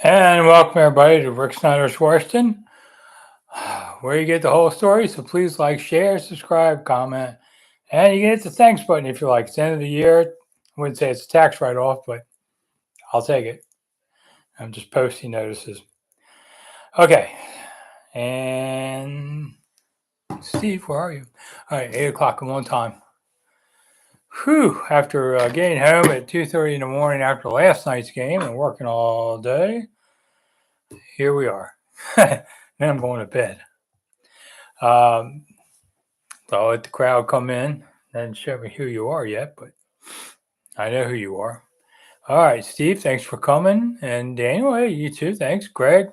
And welcome everybody to Rick Snider's Washington, where you get the whole story. So please like, share, subscribe, comment, and you can hit the thanks button if you like. It's the end of the year. I wouldn't say it's a tax write-off, but I'll take it. I'm just posting notices. Okay. And Steve, where are you? All right, 8 o'clock. I'm on time. Whew. After getting home at 2:30 in the morning after last night's game and working all day, here we are. Then I'm going to bed. So I'll let the crowd come in. Doesn't show me who you are yet, but I know who you are. All right, Steve, thanks for coming. And Daniel, hey, you too. Thanks, Greg.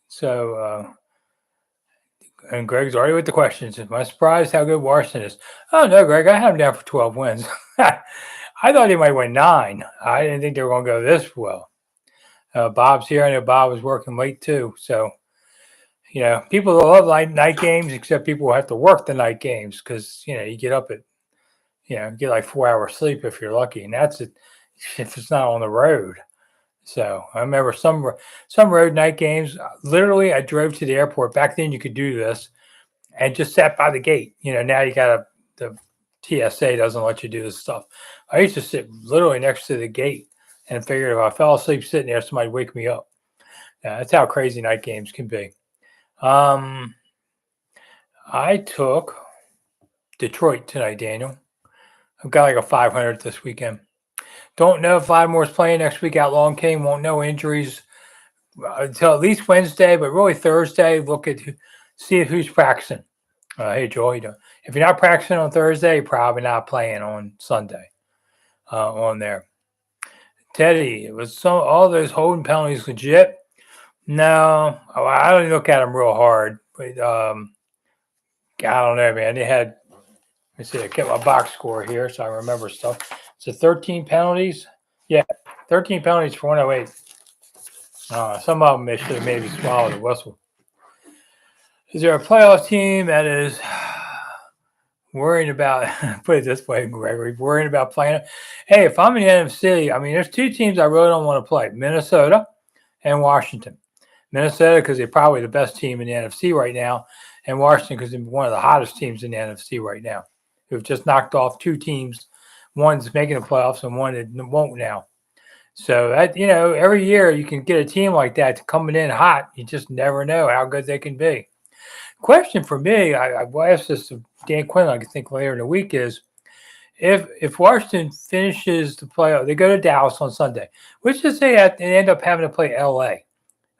So, and Greg's already with the questions. Am I surprised how good Washington is? Oh, no, Greg, I have him down for 12 wins. I thought he might win 9. I didn't think they were going to go this well. Bob's here. I know Bob was working late too. So, people love night games, except people who have to work the night games because, you get up at, get like 4 hours sleep if you're lucky. And that's it if it's not on the road. So I remember some road night games. Literally, I drove to the airport. Back then, you could do this and just sat by the gate. Now you got the TSA doesn't let you do this stuff. I used to sit literally next to the gate and figured if I fell asleep sitting there, somebody'd wake me up. That's how crazy night games can be. I took Detroit tonight, Daniel. I've got like a 500 this weekend. Don't know if Lattimore's playing next week. Outlaw King won't know injuries until at least Wednesday, but really Thursday. See who's practicing. Hey, Joel, if you're not practicing on Thursday, you're probably not playing on Sunday. On there, Teddy, was all those holding penalties legit? No, I don't look at them real hard, but I don't know, man. They had. Let me see. I kept my box score here, so I remember stuff. So 13 penalties. Yeah, 13 penalties for 108. Some of them they should have maybe swallowed the whistle. Is there a playoff team that is worrying about, put it this way, Gregory, worrying about playing? Hey, if I'm in the NFC, there's 2 teams I really don't want to play, Minnesota and Washington. Minnesota because they're probably the best team in the NFC right now, and Washington because they're one of the hottest teams in the NFC right now, who've just knocked off 2 teams. One's making the playoffs and one that won't now. So that, every year you can get a team like that coming in hot. You just never know how good they can be. Question for me, I will ask this to Dan Quinn, I think later in the week, is if Washington finishes the playoff, they go to Dallas on Sunday, which is they end up having to play LA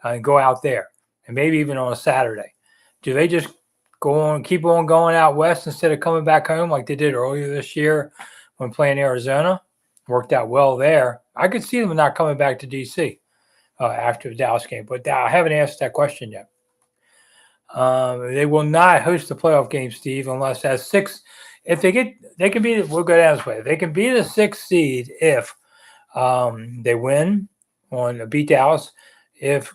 and go out there, and maybe even on a Saturday. Do they just keep on going out west instead of coming back home like they did earlier this year when playing Arizona? Worked out well there. I could see them not coming back to D.C. After the Dallas game, but I haven't asked that question yet. They will not host the playoff game, Steve, unless as 6. If they can be. We'll go down this way. They can be the 6th seed if they win beat Dallas. If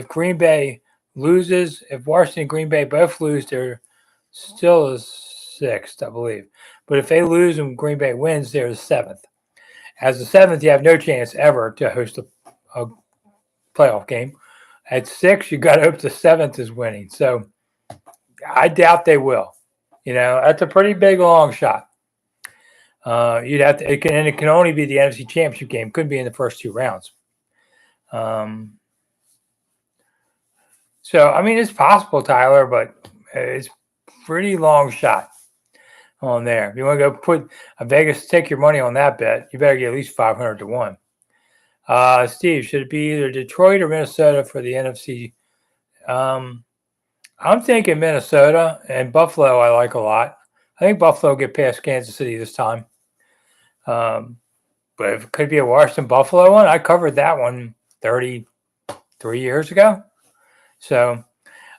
Green Bay loses, if Washington and Green Bay both lose, they're still the 6th, I believe. But if they lose and Green Bay wins, they're the 7th. As the 7th, you have no chance ever to host a playoff game. At 6, you got to hope the 7th is winning. So I doubt they will. That's a pretty big long shot. You'd have to. It can only be the NFC Championship game. Couldn't be in the first 2 rounds. So it's possible, Tyler, but it's pretty long shot on there. If you want to go put a Vegas, take your money on that bet, you better get at least 500 to 1. Steve, should it be either Detroit or Minnesota for the NFC? I'm thinking Minnesota, and Buffalo I like a lot. I think Buffalo will get past Kansas City this time. But if it could be a Washington-Buffalo one, I covered that one 33 years ago. So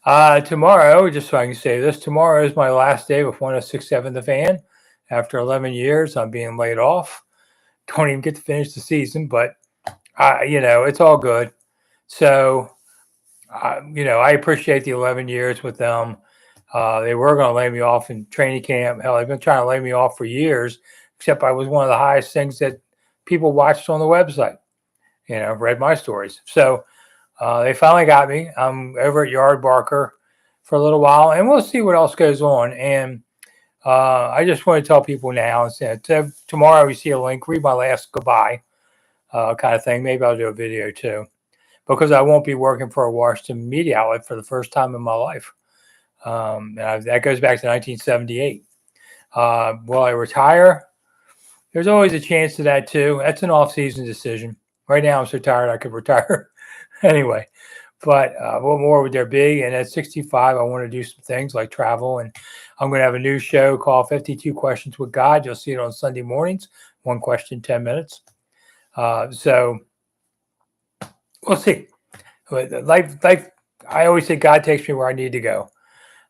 tomorrow, just so I can say this, tomorrow is my last day with 106.7 The Fan. After 11 years, I'm being laid off. Don't even get to finish the season, but it's all good. So, I appreciate the 11 years with them. They were going to lay me off in training camp. Hell, they've been trying to lay me off for years, except I was one of the highest things that people watched on the website. read my stories. So they finally got me. I'm over at Yard Barker for a little while, and we'll see what else goes on. And I just want to tell people now, and tomorrow you see a link, read my last goodbye kind of thing. Maybe I'll do a video too, because I won't be working for a Washington media outlet for the first time in my life. That goes back to 1978. Will I retire? There's always a chance of that too. That's an off-season decision. Right now, I'm so tired I could retire anyway. But what more would there be? And at 65, I want to do some things like travel. And I'm going to have a new show called 52 Questions with God. You'll see it on Sunday mornings. One question, 10 minutes. So we'll see. Life. I always say God takes me where I need to go.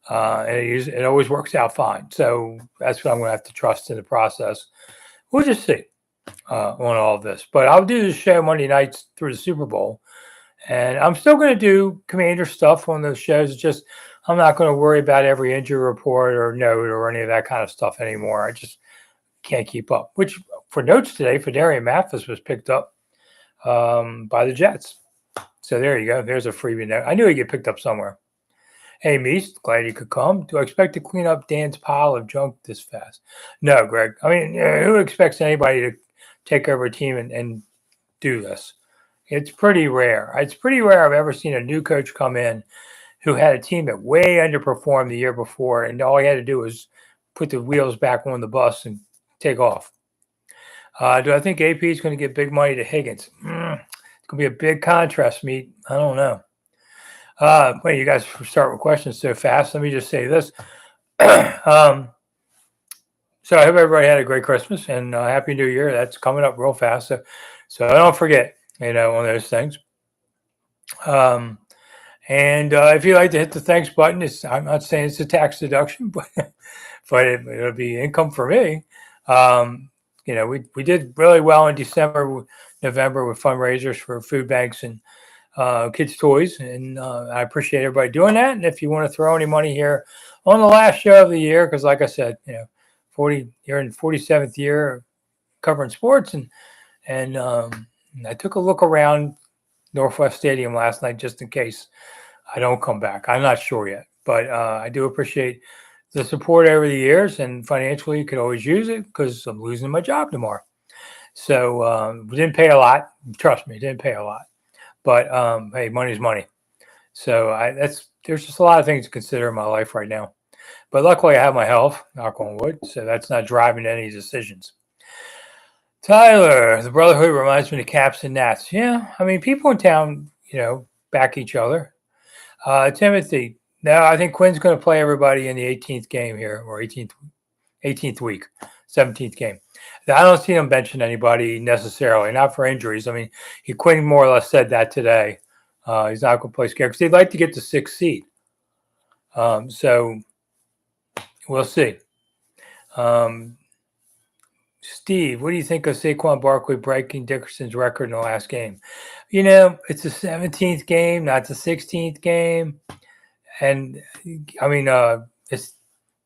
And it always works out fine. So that's what I'm going to have to trust in the process. We'll just see on all of this. But I'll do the show Monday nights through the Super Bowl. And I'm still going to do Commander stuff on those shows. It's just I'm not going to worry about every injury report or note or any of that kind of stuff anymore. I just can't keep up. Which, for notes today, Fedarian Mathis was picked up by the Jets. So there you go. There's a freebie note. I knew he'd get picked up somewhere. Hey, Meese, glad you could come. Do I expect to clean up Dan's pile of junk this fast? No, Greg. I mean, who expects anybody to take over a team and do this? It's pretty rare. It's pretty rare I've ever seen a new coach come in who had a team that way underperformed the year before, and all he had to do was put the wheels back on the bus and take off. Do I think AP is going to get big money to Higgins? It's going to be a big contrast meet. I don't know. Wait, you guys start with questions so fast. Let me just say this. So I hope everybody had a great Christmas and Happy New Year. That's coming up real fast. So don't forget, on those things. And if you like to hit the thanks button, I'm not saying it's a tax deduction, but it'll be income for me. We did really well in December, November with fundraisers for food banks and kids' toys, and I appreciate everybody doing that. And if you want to throw any money here on the last show of the year, because like I said, you're in 47th year covering sports, and I took a look around Northwest Stadium last night just in case I don't come back. I'm not sure yet, but I do appreciate the support over the years, and financially you could always use it because I'm losing my job tomorrow. So we didn't pay a lot. Trust me, it didn't pay a lot. But hey, money's money. So there's just a lot of things to consider in my life right now. But luckily I have my health, knock on wood, so that's not driving any decisions. Tyler, the Brotherhood reminds me of Caps and Nats. Yeah, I mean, people in town, back each other. Timothy, no, I think Quinn's going to play everybody in the 18th game here, or 18th week, 17th game. I don't see him benching anybody necessarily, not for injuries. I mean, Quinn more or less said that today. He's not going to play scared because they'd like to get the 6th seed. So we'll see. Steve, what do you think of Saquon Barkley breaking Dickerson's record in the last game? It's the 17th game, not the 16th game. And I mean,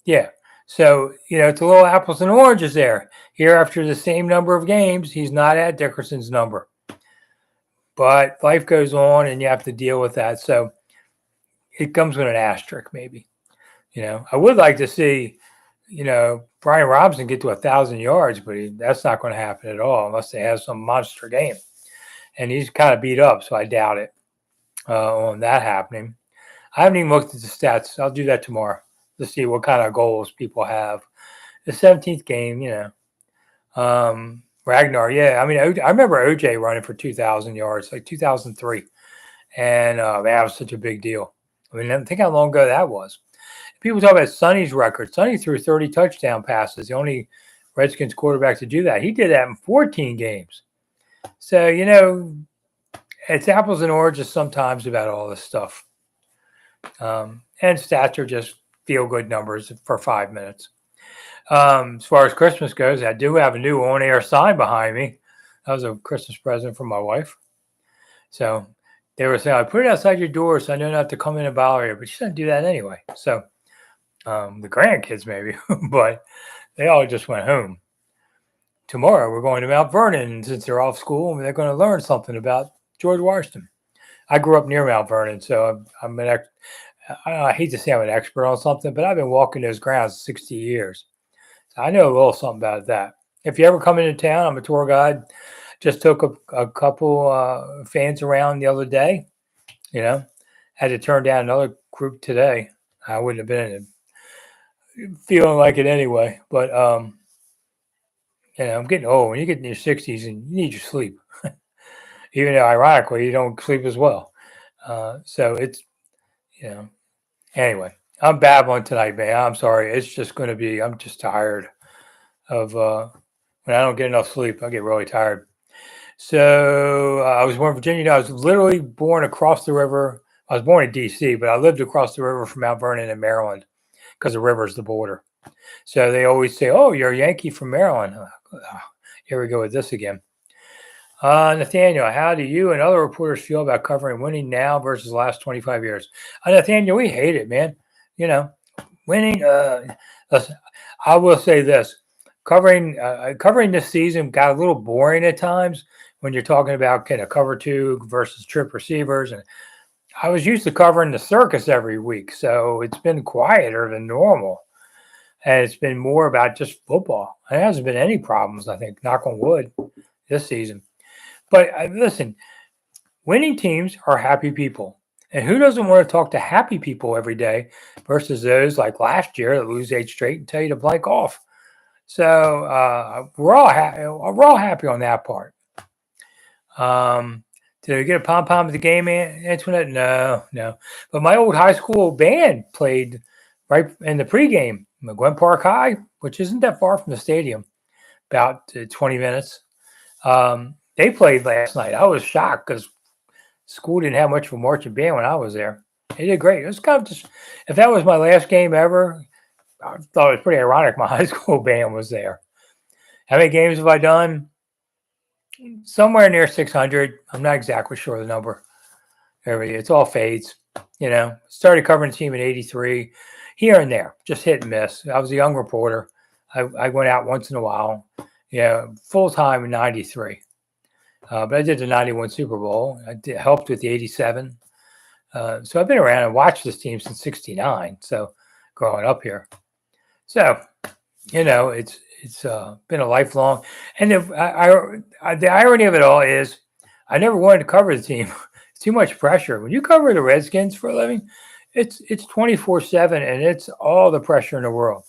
yeah. So, it's a little apples and oranges there. Here, after the same number of games, he's not at Dickerson's number. But life goes on, and you have to deal with that. So it comes with an asterisk, maybe. I would like to see, Brian Robinson get to 1,000 yards, but that's not going to happen at all unless they have some monster game. And he's kind of beat up, so I doubt it on that happening. I haven't even looked at the stats. I'll do that tomorrow to see what kind of goals people have. The 17th game, Ragnar, yeah. I mean, I remember OJ running for 2,000 yards, like 2003. And that was such a big deal. I mean, think how long ago that was. People talk about Sonny's record. Sonny threw 30 touchdown passes, the only Redskins quarterback to do that. He did that in 14 games. So, it's apples and oranges sometimes about all this stuff. And stats are just feel-good numbers for 5 minutes. As far as Christmas goes, I do have a new on-air sign behind me. That was a Christmas present from my wife. So they were saying, I put it outside your door so I know not to come in and bother you. But she doesn't do that anyway. So the grandkids maybe, but they all just went home. tomorrow we're going to Mount Vernon. Since they're off school, they're going to learn something about George Washington. I grew up near Mount Vernon, so I'm an I hate to say I'm an expert on something, but I've been walking those grounds 60 years. So I know a little something about that. If you ever come into town, I'm a tour guide. Just took a couple fans around the other day. Had to turn down another group today. I wouldn't have been feeling like it anyway. But I'm getting old. When you get in your 60s and you need your sleep, even though ironically you don't sleep as well. So it's anyway. I'm babbling tonight, man. I'm sorry. It's just going to be. I'm just tired of when I don't get enough sleep. I get really tired. So I was born in Virginia. I was literally born across the river. I was born in D.C., but I lived across the river from Mount Vernon in Maryland because the river is the border. So they always say, "Oh, you're a Yankee from Maryland." Here we go with this again. Nathaniel, how do you and other reporters feel about covering winning now versus the last 25 years? Nathaniel, we hate it, man. Winning. Listen, I will say this: covering this season got a little boring at times when you're talking about kind of cover two versus trip receivers, and I was used to covering the circus every week, so it's been quieter than normal, and it's been more about just football. There hasn't been any problems, I think, knock on wood, this season. But listen, winning teams are happy people. And who doesn't want to talk to happy people every day versus those like last year that lose 8 straight and tell you to blank off? So we're all happy on that part. Did I get a pom-pom at the game, Antoinette? No. But my old high school band played right in the pregame, Gwen Park High, which isn't that far from the stadium, about 20 minutes. They played last night. I was shocked because school didn't have much of a marching band when I was there. They did great. It was kind of just, if that was my last game ever, I thought it was pretty ironic my high school band was there. How many games have I done? Somewhere near 600. I'm not exactly sure of the number. It's all fades. Started covering the team in 83, here and there, just hit and miss. I was a young reporter. I went out once in a while. Full time in 93. But I did the 91 Super Bowl. I helped with the 87. So I've been around and watched this team since 69. So growing up here. So, it's been a lifelong. And the irony of it all is I never wanted to cover the team. It's too much pressure. When you cover the Redskins for a living, it's 24/7 and it's all the pressure in the world.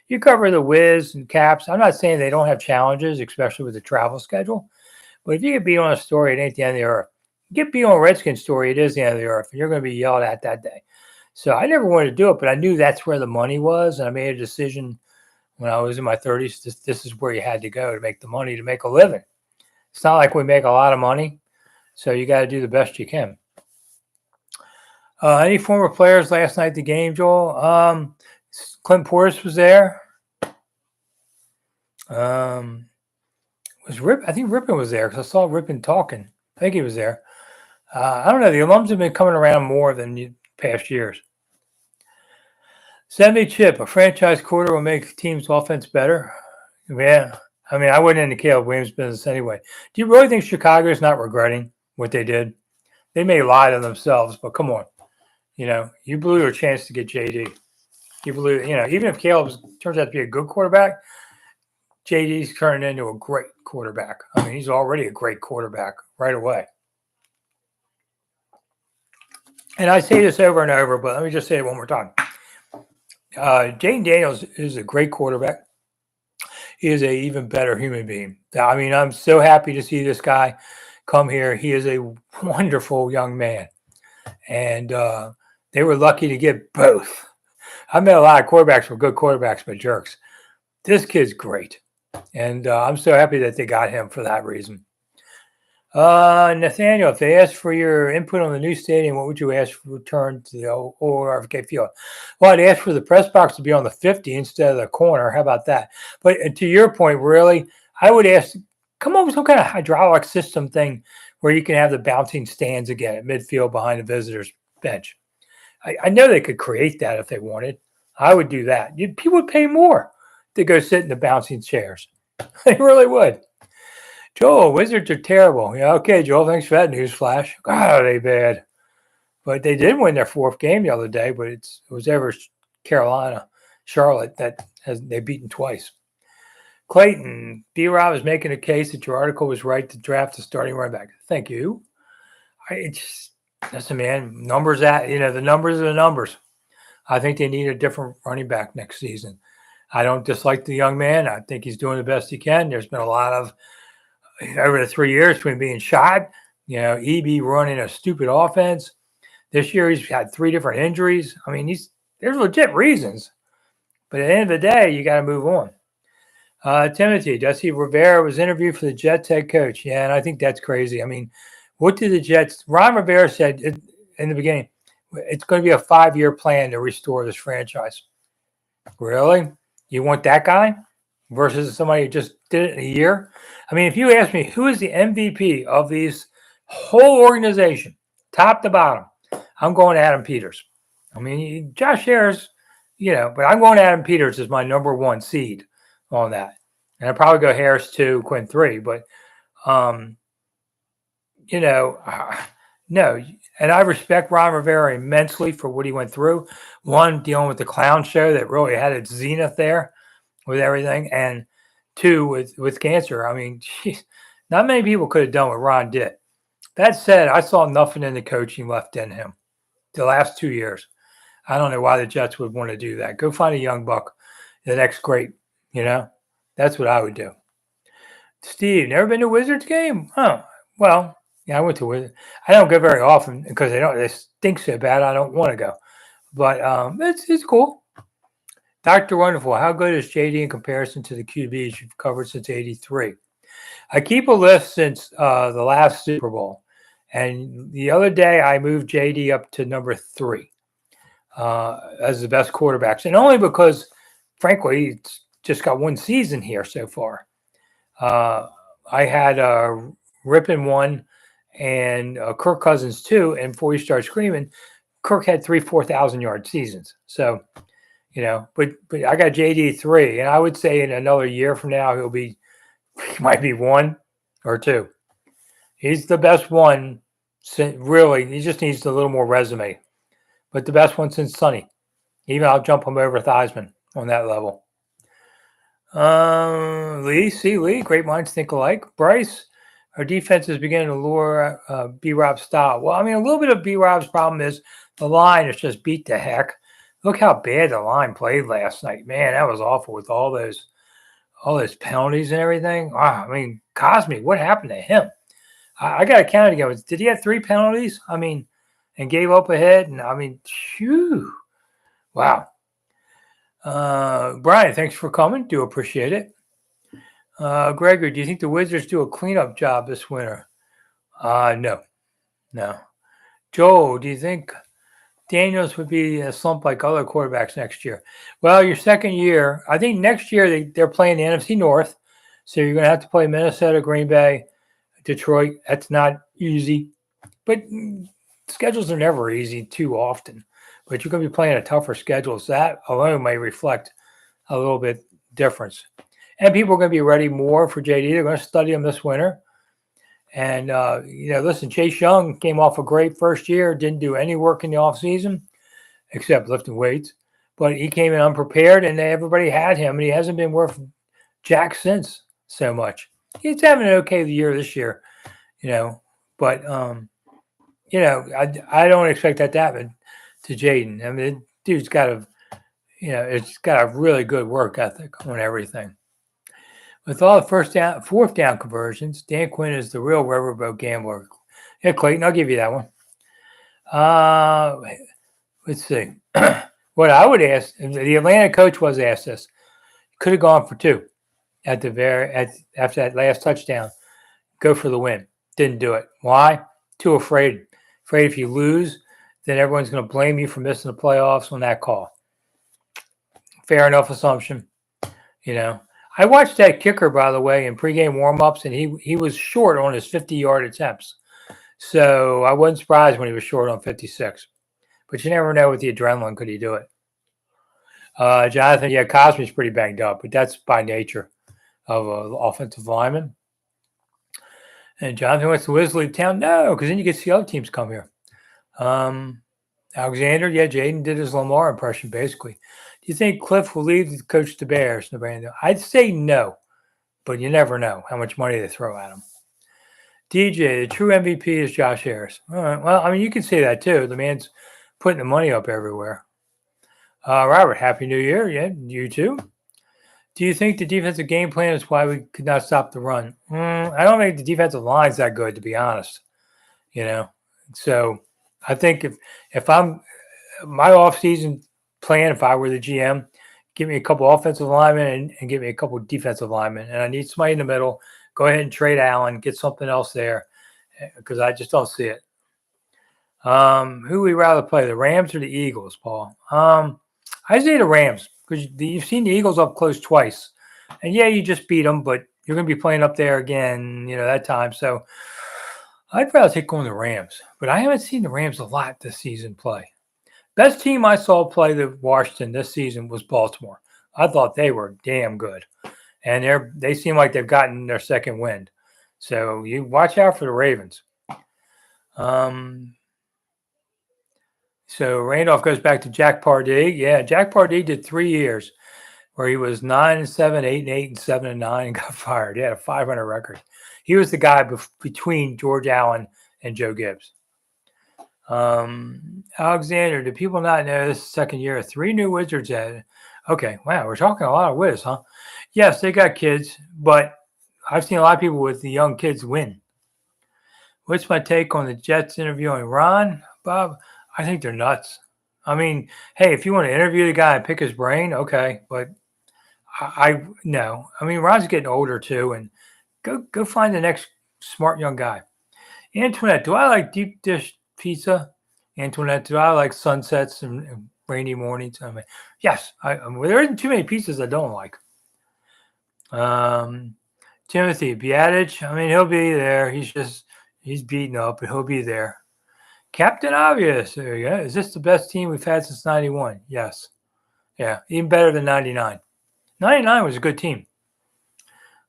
You cover the Wiz and Caps. I'm not saying they don't have challenges, especially with the travel schedule. But if you get beat on a story, it ain't the end of the earth. You get beat on a Redskins story, it is the end of the earth. And you're going to be yelled at that day. So I never wanted to do it, but I knew that's where the money was. And I made a decision when I was in my 30s. This is where you had to go to make the money, to make a living. It's not like we make a lot of money. So you got to do the best you can. Any former players last night at the game, Joel? Clint Portis was there. Was Rip? I think Rippon was there because I saw Rippon talking. I think he was there. I don't know. The alums have been coming around more than past years. 70 Chip, a franchise quarter will make team's offense better. Yeah. I mean, I wasn't in the Caleb Williams business anyway. Do you really think Chicago's not regretting what they did? They may lie to themselves, but come on. You blew your chance to get JD. You blew, even if Caleb turns out to be a good quarterback, JD's turning into a great quarterback. I mean, he's already a great quarterback right away. And I say this over and over, but let me just say it one more time. Jayden Daniels is a great quarterback. He is an even better human being. I mean, I'm so happy to see this guy come here. He is a wonderful young man. And they were lucky to get both. I met a lot of quarterbacks who were good quarterbacks, but jerks. This kid's great. And I'm so happy that they got him for that reason. Nathaniel, if they asked for your input on the new stadium, what would you ask for return to the old RFK field? Well, I'd ask for the press box to be on the 50 instead of the corner. How about that? But to your point, really, I would ask, come up with some kind of hydraulic system thing where you can have the bouncing stands again at midfield behind the visitor's bench. I know they could create that if they wanted. I would do that. People would pay more to go sit in the bouncing chairs. They really would. Joel, Wizards are terrible. Yeah, okay, Joel, thanks for that news flash. God, are they bad? But they did win their fourth game the other day, but it was ever Carolina, Charlotte that they've beaten twice. Clayton, B-Rob is making a case that your article was right to draft a starting running back. Thank you. Listen, man, the numbers are the numbers. I think they need a different running back next season. I don't dislike the young man. I think he's doing the best he can. There's been a lot of, over the 3 years between being shot, EB running a stupid offense. This year he's had 3 different injuries. I mean, there's legit reasons. But at the end of the day, you got to move on. Timothy, Dusty Rivera was interviewed for the Jets head coach. Yeah, and I think that's crazy. I mean, what did the Jets – Ron Rivera said in the beginning, it's going to be a 5-year plan to restore this franchise. Really? You want that guy versus somebody who just did it in a year? I mean, if you ask me who is the MVP of these whole organization, top to bottom, I'm going Adam Peters. I mean, Josh Harris, but I'm going Adam Peters as my number 1 seed on that. And I'd probably go Harris 2, Quinn 3. But, no. And I respect Ron Rivera immensely for what he went through. 1, dealing with the clown show that really had its zenith there with everything. And 2, with cancer. I mean, geez, not many people could have done what Ron did. That said, I saw nothing in the coaching left in him the last 2 years. I don't know why the Jets would want to do that. Go find a young buck, the next great, That's what I would do. Steve, never been to a Wizards game? Huh. Well, yeah, I went to Wizards. I don't go very often because they stink so bad I don't want to go. But it's cool. Dr. Wonderful, how good is JD in comparison to the QBs you've covered since '83? I keep a list since the last Super Bowl. And the other day I moved JD up to number 3 as the best quarterbacks. And only because, frankly, he's just got 1 season here so far. I had Rippin 1 and Kirk Cousins 2. And before you start screaming, Kirk had 4,000 yard seasons. So, but I got JD 3. And I would say in another year from now, he might be 1 or 2. He's the best one. Really, he just needs a little more resume. But the best one since Sonny. Even I'll jump him over Theismann on that level. Lee, great minds think alike. Bryce, our defense is beginning to lure B-Rob's style. Well, I mean, a little bit of B-Rob's problem is the line is just beat to heck. Look how bad the line played last night. Man, that was awful with all those penalties and everything. Wow, I mean, Cosme, what happened to him? I got to count it again. Did he have 3 penalties? I mean, and gave up a hit? And I mean, phew. Wow. Brian, thanks for coming. Do appreciate it. Gregory, do you think the Wizards do a cleanup job this winter? No. Joel, do you think Daniels would be in a slump like other quarterbacks next year? Well, your second year, I think next year they're playing the NFC North. So you're going to have to play Minnesota, Green Bay, Detroit. That's not easy. But schedules are never easy too often. But you're going to be playing a tougher schedule. So that alone may reflect a little bit difference. And people are going to be ready more for JD. They're going to study him this winter. And, listen, Chase Young came off a great first year, didn't do any work in the offseason except lifting weights. But he came in unprepared, and everybody had him, and he hasn't been worth jack since so much. He's having an okay year this year, But, I don't expect that to happen to Jaden. I mean, the dude's got it's got a really good work ethic on everything. With all the fourth down conversions, Dan Quinn is the real riverboat gambler. Yeah, Clayton, I'll give you that one. Let's see. What I would ask, the Atlanta coach was asked this. Could have gone for 2 after that last touchdown. Go for the win. Didn't do it. Why? Too afraid. Afraid if you lose, then everyone's going to blame you for missing the playoffs on that call. Fair enough assumption. I watched that kicker, by the way, in pregame warmups, and he was short on his 50-yard attempts. So I wasn't surprised when he was short on 56. But you never know with the adrenaline, could he do it? Jonathan, Cosme's pretty banged up, but that's by nature. of an offensive lineman. And Jonathan wants the Wiz to leave town. No, because then you get to see other teams come here. Alexander, yeah, Jaden did his Lamar impression, basically. Do you think Cliff will leave to coach the Bears, Nebraska? I'd say no, but you never know how much money they throw at him. DJ, the true MVP is Josh Harris. All right, well, I mean, you can say that too. The man's putting the money up everywhere. Robert, Happy New Year. Yeah, you too. Do you think the defensive game plan is why we could not stop the run? I don't think the defensive line's that good, to be honest. So I think if I'm my offseason plan, if I were the GM, give me a couple offensive linemen and give me a couple defensive linemen, and I need somebody in the middle. Go ahead and trade Allen, get something else there, because I just don't see it. Who we rather play, the Rams or the Eagles, Paul? I say the Rams, because you've seen the Eagles up close twice. And yeah, you just beat them, but you're going to be playing up there again, that time. So I'd rather take on the Rams. But I haven't seen the Rams a lot this season play. Best team I saw play the Washington this season was Baltimore. I thought they were damn good. And they seem like they've gotten their second wind. So you watch out for the Ravens. So Randolph goes back to Jack Pardee. Yeah, Jack Pardee did 3 years where he was 9-7, 8-8, and 7-9, and got fired. He had a 500 record. He was the guy between George Allen and Joe Gibbs. Alexander, do people not know this is the second year? 3 new Wizards added. Okay, wow, we're talking a lot of Wiz, huh? Yes, they got kids, but I've seen a lot of people with the young kids win. What's my take on the Jets interviewing Ron, Bob? I think they're nuts. I mean, hey, if you want to interview the guy and pick his brain, okay, but I no. I mean, Ron's getting older too, and go find the next smart young guy. Antoinette, do I like deep dish pizza? Antoinette, do I like sunsets and rainy mornings? I mean, yes. There isn't too many pizzas I don't like. Timothy Biadich, I mean, he'll be there. He's beaten up, but he'll be there. Captain Obvious, there you go. Is this the best team we've had since 91? Yes. Yeah, even better than 99. 99 was a good team.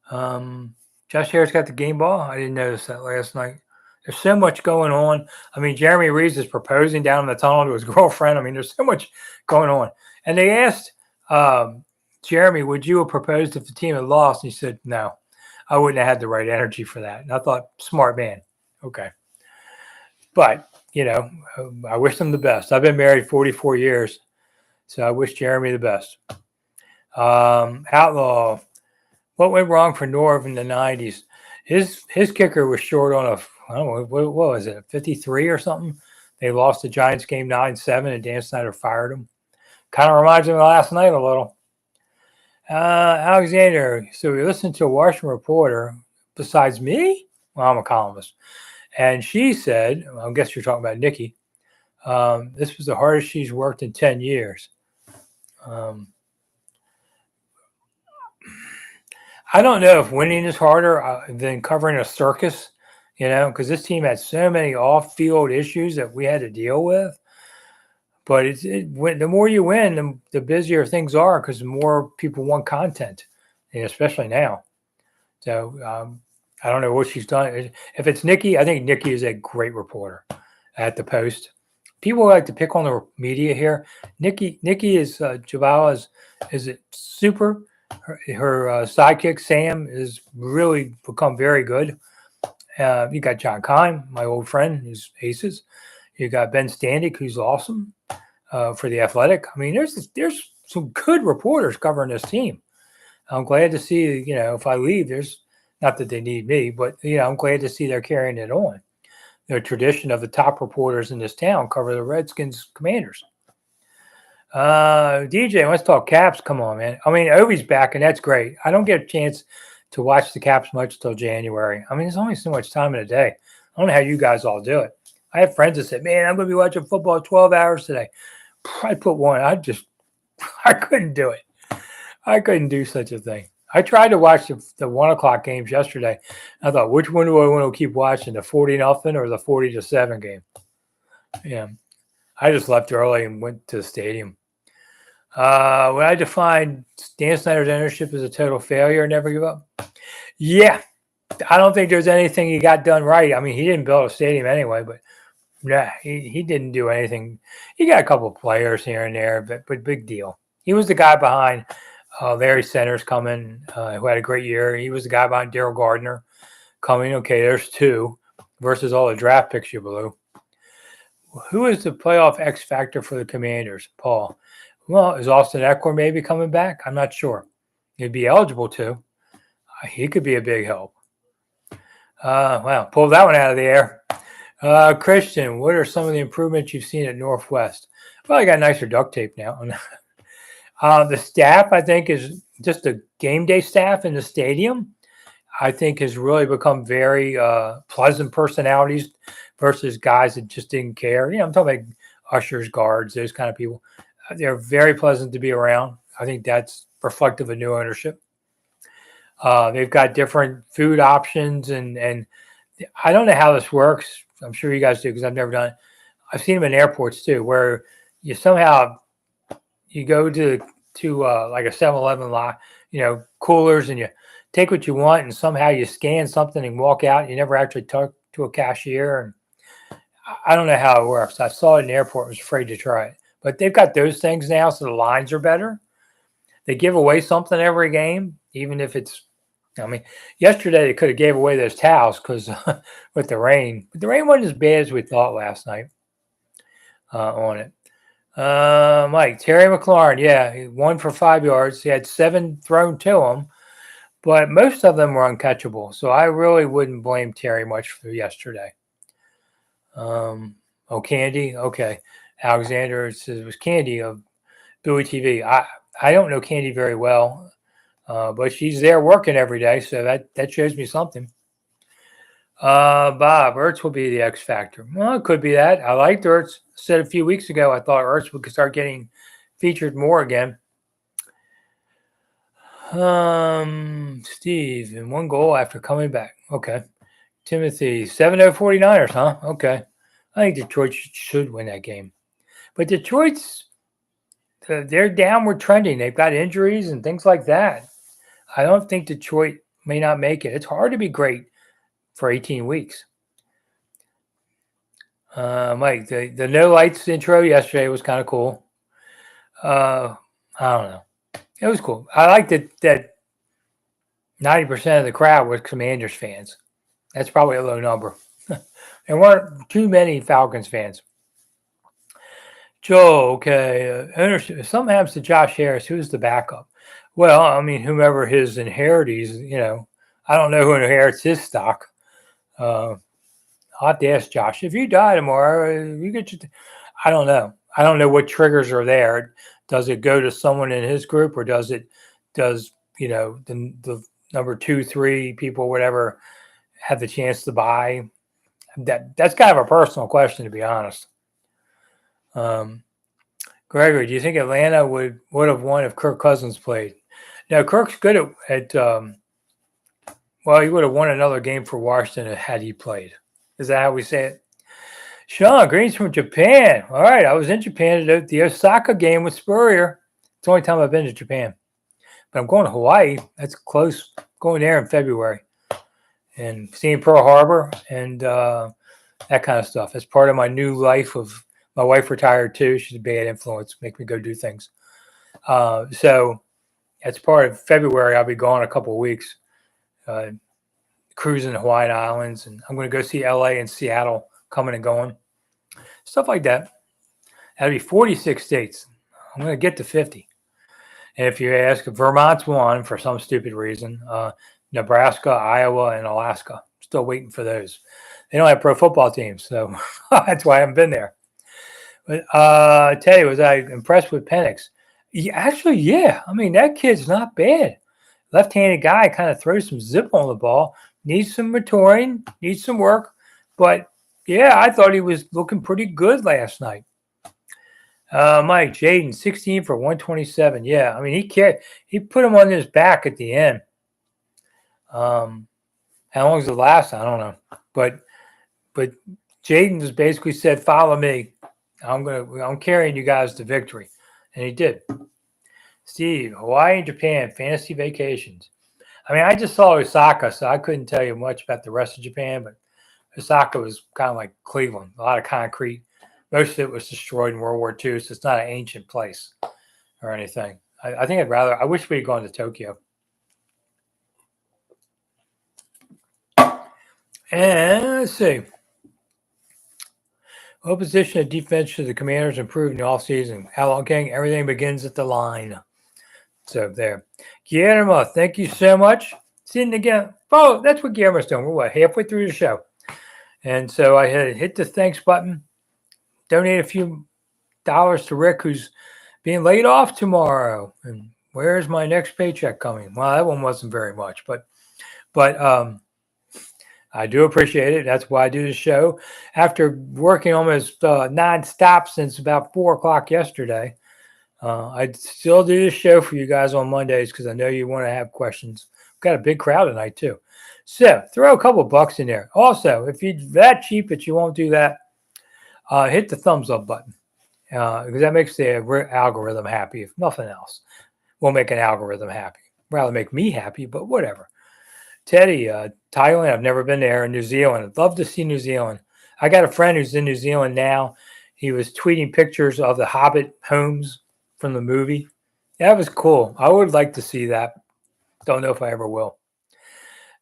Josh Harris got the game ball. I didn't notice that last night. There's so much going on. I mean, Jeremy Reid is proposing down in the tunnel to his girlfriend. I mean, there's so much going on. And they asked Jeremy, would you have proposed if the team had lost? And he said, no, I wouldn't have had the right energy for that. And I thought, smart man. Okay. But, I wish them the best. I've been married 44 years, so I wish Jeremy the best. Outlaw, what went wrong for Norv in the 90s? His kicker was short on I don't know, what was it, 53 or something? They lost the Giants game 9-7, and Dan Snider fired him. Kind of reminds me of last night a little. Alexander, so we listened to a Washington reporter besides me? Well, I'm a columnist. And she said, I guess you're talking about Nikki, this was the hardest she's worked in 10 years. I don't know if winning is harder than covering a circus, because this team had so many off-field issues that we had to deal with. But the more you win, the busier things are because the more people want content, especially now. So I don't know what she's done. If it's Nikki, I think Nikki is a great reporter at the Post. People like to pick on the media here. Nikki is Javala is it super? Her sidekick Sam is really become very good. You got John Kine, my old friend, who's Aces. You got Ben Standick, who's awesome for the Athletic. I mean, there's some good reporters covering this team. I'm glad to see. If I leave, there's not that they need me, but I'm glad to see they're carrying it on. The tradition of the top reporters in this town cover the Redskins Commanders. DJ, let's talk Caps. Come on, man. I mean, Ovi's back, and that's great. I don't get a chance to watch the Caps much till January. I mean, there's only so much time in a day. I don't know how you guys all do it. I have friends that said, man, I'm going to be watching football 12 hours today. I put one. I couldn't do it. I couldn't do such a thing. I tried to watch the 1 o'clock games yesterday. I thought, which one do I want to keep watching, the 40-0 or the 40-7 game? Yeah. I just left early and went to the stadium. Would I define Dan Snyder's ownership as a total failure and never give up? Yeah. I don't think there's anything he got done right. I mean, he didn't build a stadium anyway, but yeah, he didn't do anything. He got a couple of players here and there, but big deal. He was the guy behind Larry Centers coming, who had a great year. He was the guy behind Daryl Gardner coming. Okay, there's two versus all the draft picks you blew. Who is the playoff X factor for the Commanders? Paul. Well, is Austin Eckler maybe coming back? I'm not sure. He'd be eligible to. He could be a big help. Wow, pulled that one out of the air. Christian, what are some of the improvements you've seen at Northwest? Well, I got nicer duct tape now. The staff, I think, is just the game day staff in the stadium. I think has really become very pleasant personalities versus guys that just didn't care. You know, I'm talking about ushers, guards, those kind of people. They're very pleasant to be around. I think that's reflective of new ownership. They've got different food options, and I don't know how this works. I'm sure you guys do because I've never done it. I've seen them in airports too, where you somehow you go to like a 7-Eleven lot, coolers, and you take what you want, and somehow you scan something and walk out. You never actually talk to a cashier, and I don't know how it works. I saw it in the airport, was afraid to try it, but they've got those things now, so the lines are better. They give away something every game, even if it's. I mean, yesterday they could have gave away those towels because with the rain, but the rain wasn't as bad as we thought last night on it. Mike, Terry McLaurin, yeah, he won for 5 yards. He had 7 thrown to him, but most of them were uncatchable. So I really wouldn't blame Terry much for yesterday. Candy, okay. Alexander says it was Candy of Bowie TV. I don't know Candy very well. But she's there working every day, so that shows me something. Bob, Ertz will be the X factor. Well, it could be that. I liked Ertz. Said a few weeks ago I thought Ertz would start getting featured more again. Steve, and 1 goal after coming back. Okay. Timothy, 7-0 49ers, huh? Okay. I think Detroit should win that game. But Detroit's, they're downward trending. They've got injuries and things like that. I don't think Detroit may not make it. It's hard to be great for 18 weeks. Mike, the no lights intro yesterday was kind of cool. I don't know. It was cool. I liked that 90% of the crowd was Commanders fans. That's probably a low number. There weren't too many Falcons fans. Joe, okay. Ownership. If something happens to Josh Harris, who's the backup? Well, I mean, whomever his inherits, I don't know who inherits his stock. I'll have to ask Josh. If you die tomorrow, you get I don't know. I don't know what triggers are there. Does it go to someone in his group, or does the number 2, 3 people, whatever, have the chance to buy? That's kind of a personal question, to be honest. Gregory, do you think Atlanta would have won if Kirk Cousins played? Now, Kirk's good at he would have won another game for Washington had he played. Is that how we say it? Sean, greetings from Japan. All right, I was in Japan at the Osaka game with Spurrier. It's the only time I've been to Japan. But I'm going to Hawaii. That's close. Going there in February. And seeing Pearl Harbor and that kind of stuff. That's part of my new life of my wife retired too. She's a bad influence. Make me go do things. So as part of February, I'll be gone a couple of weeks, cruising the Hawaiian Islands, and I'm going to go see LA and Seattle coming and going, stuff like that. That'll be 46 states. I'm going to get to 50. And if you ask, Vermont's one for some stupid reason. Nebraska, Iowa, and Alaska. Still waiting for those. They don't have pro football teams, so that's why I haven't been there. But Teddy, was I impressed with Penix? Actually, yeah. I mean, that kid's not bad. Left-handed guy, kind of throws some zip on the ball. Needs some maturing, needs some work. But, yeah, I thought he was looking pretty good last night. Mike, Jaden, 16 for 127. Yeah, I mean, he put him on his back at the end. How long does it last? I don't know. But Jaden just basically said, follow me. I'm carrying you guys to victory. And he did. Steve, Hawaii and Japan, fantasy vacations. I mean, I just saw Osaka, so I couldn't tell you much about the rest of Japan, but Osaka was kind of like Cleveland, a lot of concrete. Most of it was destroyed in World War II, so it's not an ancient place or anything. I think I wish we had gone to Tokyo. And let's see. What position of defense should the Commanders improve in the offseason? How long, King? Everything begins at the line. So there. Guillermo, thank you so much. Seeing again. Oh, that's what Guillermo's doing. We're halfway through the show. And so I had hit the thanks button, donate a few dollars to Rick, who's being laid off tomorrow. And where's my next paycheck coming? Well, that one wasn't very much, but I do appreciate it. That's why I do the show. After working almost nonstop since about 4 o'clock yesterday, I still do this show for you guys on Mondays because I know you want to have questions. We've got a big crowd tonight too. So throw a couple bucks in there. Also, if you're that cheap that you won't do that, hit the thumbs up button because that makes the algorithm happy. If nothing else, we'll make an algorithm happy. Rather make me happy, but whatever. Teddy, Thailand, I've never been there. New Zealand, I'd love to see New Zealand. I got a friend who's in New Zealand now. He was tweeting pictures of the Hobbit homes from the movie. That was cool. I would like to see that. Don't know if I ever will.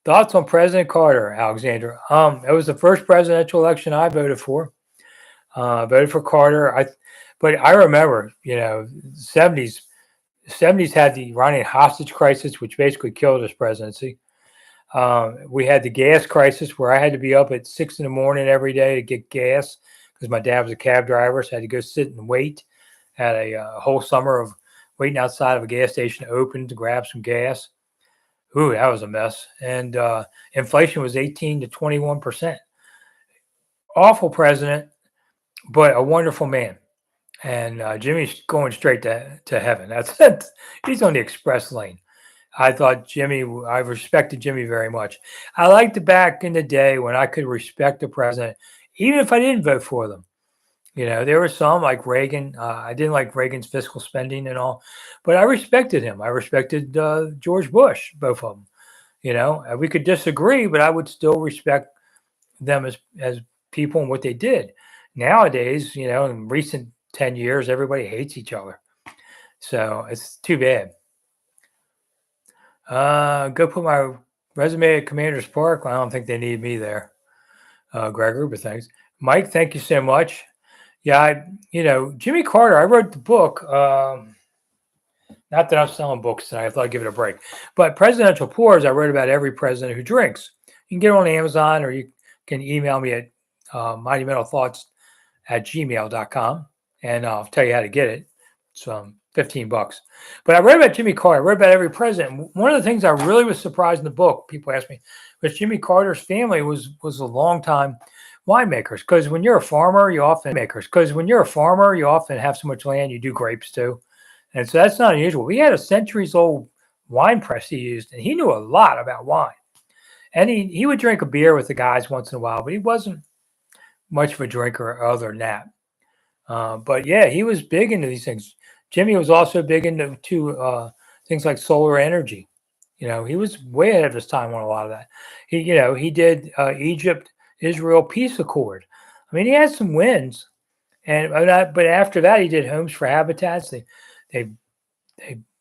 Thoughts on President Carter, Alexander? It was the first presidential election I voted for. Voted for Carter. But I remember, 70s had the Iranian hostage crisis, which basically killed his presidency. We had the gas crisis where I had to be up at 6 a.m. every day to get gas because my dad was a cab driver, so I had to go sit and wait. Had a whole summer of waiting outside of a gas station open to grab some gas. Ooh, that was a mess. And inflation was 18 to 21%. Awful president, but a wonderful man. And Jimmy's going straight to heaven. That's it. He's on the express lane. I respected Jimmy very much. I liked it back in the day when I could respect the president, even if I didn't vote for them. There were some like Reagan. I didn't like Reagan's fiscal spending and all, but I respected him. I respected George Bush, both of them. We could disagree, but I would still respect them as people and what they did. Nowadays, in recent 10 years, everybody hates each other. So it's too bad. Go put my resume at Commander's Park. I don't think they need me there. Gregory, but thanks. Mike, thank you so much. Yeah, Jimmy Carter, I wrote the book. Not that I'm selling books tonight. I thought I'd give it a break. But Presidential Pours, I wrote about every president who drinks. You can get it on Amazon or you can email me at mightymentalthoughts@gmail.com and I'll tell you how to get it. It's $15. But I read about Jimmy Carter. I read about every president. One of the things I really was surprised in the book, people ask me, was Jimmy Carter's family was a long time winemakers. Because when you're a farmer, you often have so much land, you do grapes too. And so that's not unusual. We had a centuries-old wine press he used, and he knew a lot about wine. And he would drink a beer with the guys once in a while, but he wasn't much of a drinker other than that. But yeah, he was big into these things. Jimmy was also big into things like solar energy. He was way ahead of his time on a lot of that. He did Egypt-Israel peace accord. I mean, he had some wins, but after that, he did homes for habitats. They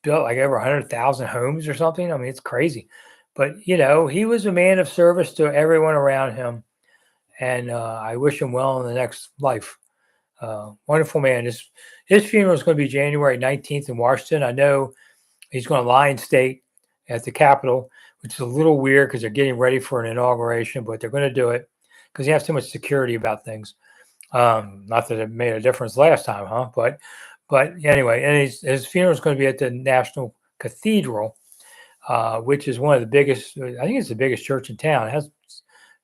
built like over 100,000 homes or something. I mean, it's crazy. But he was a man of service to everyone around him, and I wish him well in the next life. Wonderful man. His funeral is going to be January 19th in Washington. I know he's going to Lion State at the Capitol, which is a little weird because they're getting ready for an inauguration, but they're going to do it because you have so much security about things. Not that it made a difference last time, huh? But anyway, and his funeral is going to be at the National Cathedral, which is one of the biggest. I think it's the biggest church in town. It has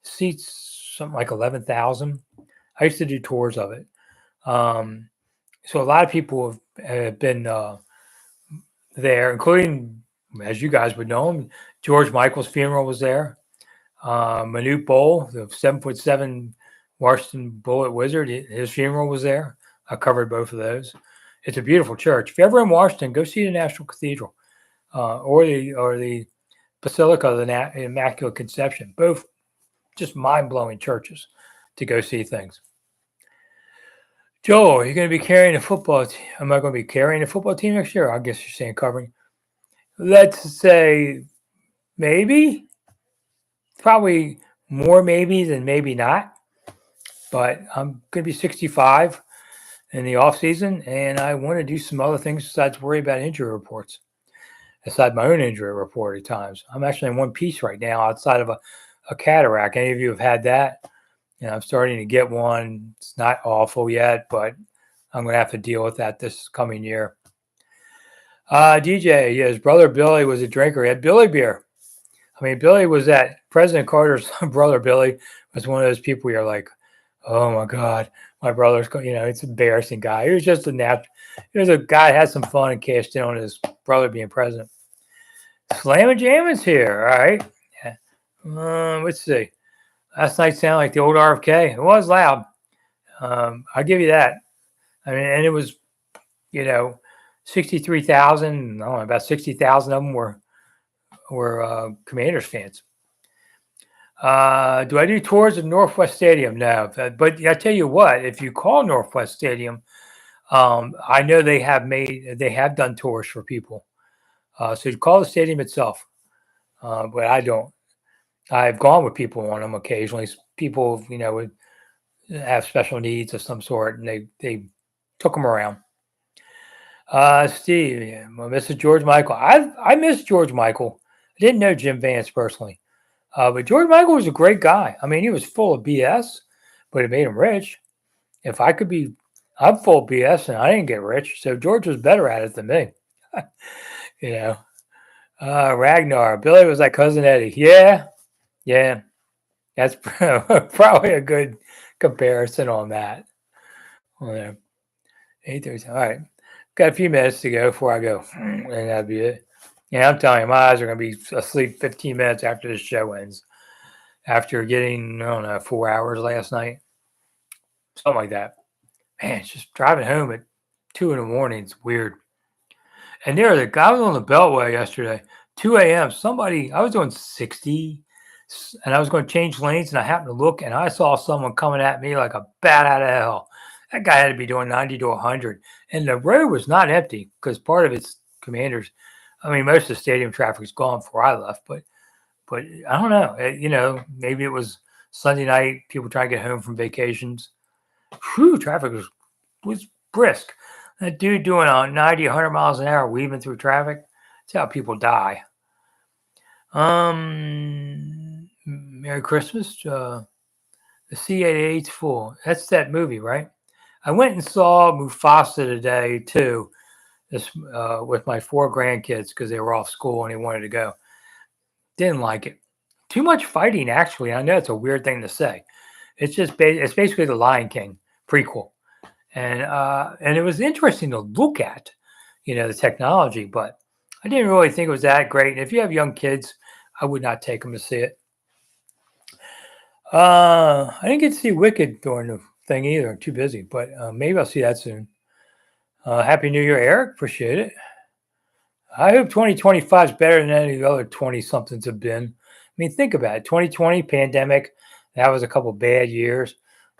seats something like 11,000. I used to do tours of it. So a lot of people have been there, including, as you guys would know him, George Michael's funeral was there. Manute Bol, the 7'7" Washington Bullet Wizard, his funeral was there. I covered both of those. It's a beautiful church. If you're ever in Washington, go see the National Cathedral or the Basilica of the Immaculate Conception. Both just mind-blowing churches to go see things. Joel, are you going to be carrying a football team? Am I going to be carrying a football team next year? I guess you're saying covering. Let's say maybe. Probably more maybe than maybe not. But I'm going to be 65 in the off season, and I want to do some other things besides worry about injury reports. Aside my own injury report at times. I'm actually in one piece right now outside of a cataract. Any of you have had that? I'm starting to get one. It's not awful yet, but I'm going to have to deal with that this coming year. DJ, his brother Billy was a drinker. He had Billy beer. I mean, Billy was that President Carter's brother. Billy was one of those people you're like, oh my God, my brother's, it's an embarrassing guy. He was just he was a guy that had some fun and cashed in on his brother being president. Slammin' Jammin's here. All right. Yeah. Let's see. Last night sounded like the old RFK. It was loud. I'll give you that. I mean, and it was, 63,000. About 60,000 of them were Commanders fans. Do I do tours of Northwest Stadium? No. But I tell you what, if you call Northwest Stadium, I know they have done tours for people. So you call the stadium itself, but I don't. I've gone with people on them occasionally. People, would have special needs of some sort, and they took them around. Steve, Mrs. George Michael. I miss George Michael. I didn't know Jim Vance personally, but George Michael was a great guy. I mean, he was full of BS, but it made him rich. If I could be, I'm full of BS and I didn't get rich, so George was better at it than me. Ragnar. Billy was like Cousin Eddie. Yeah, that's probably a good comparison on that. 8:30. All right, got a few minutes to go before I go, and that'd be it. Yeah, I'm telling you, my eyes are going to be asleep 15 minutes after this show ends. After getting, 4 hours last night, something like that. Man, it's just driving home at 2 a.m. It's weird. And the guy was on the Beltway yesterday, 2 a.m. I was doing 60, and I was going to change lanes, and I happened to look, and I saw someone coming at me like a bat out of hell. That guy had to be doing 90 to 100, and the road was not empty because part of it's Commanders. I mean, most of the stadium traffic is gone before I left, but I don't know. Maybe it was Sunday night, people trying to get home from vacations. Whew, traffic was brisk. That dude doing 90, 100 miles an hour weaving through traffic. That's how people die. Merry Christmas. The C-88's full. That's that movie, right? I went and saw Mufasa today, too, with my 4 grandkids because they were off school and they wanted to go. Didn't like it. Too much fighting, actually. I know it's a weird thing to say. It's it's basically the Lion King prequel. And it was interesting to look at, the technology, but I didn't really think it was that great. And if you have young kids, I would not take them to see it. I didn't get to see Wicked during the thing either. I'm too busy, but maybe I'll see that soon. Happy New Year, Eric. Appreciate it. I hope 2025 is better than any other 20-somethings have been. I mean, think about it. 2020, pandemic, that was a couple bad years.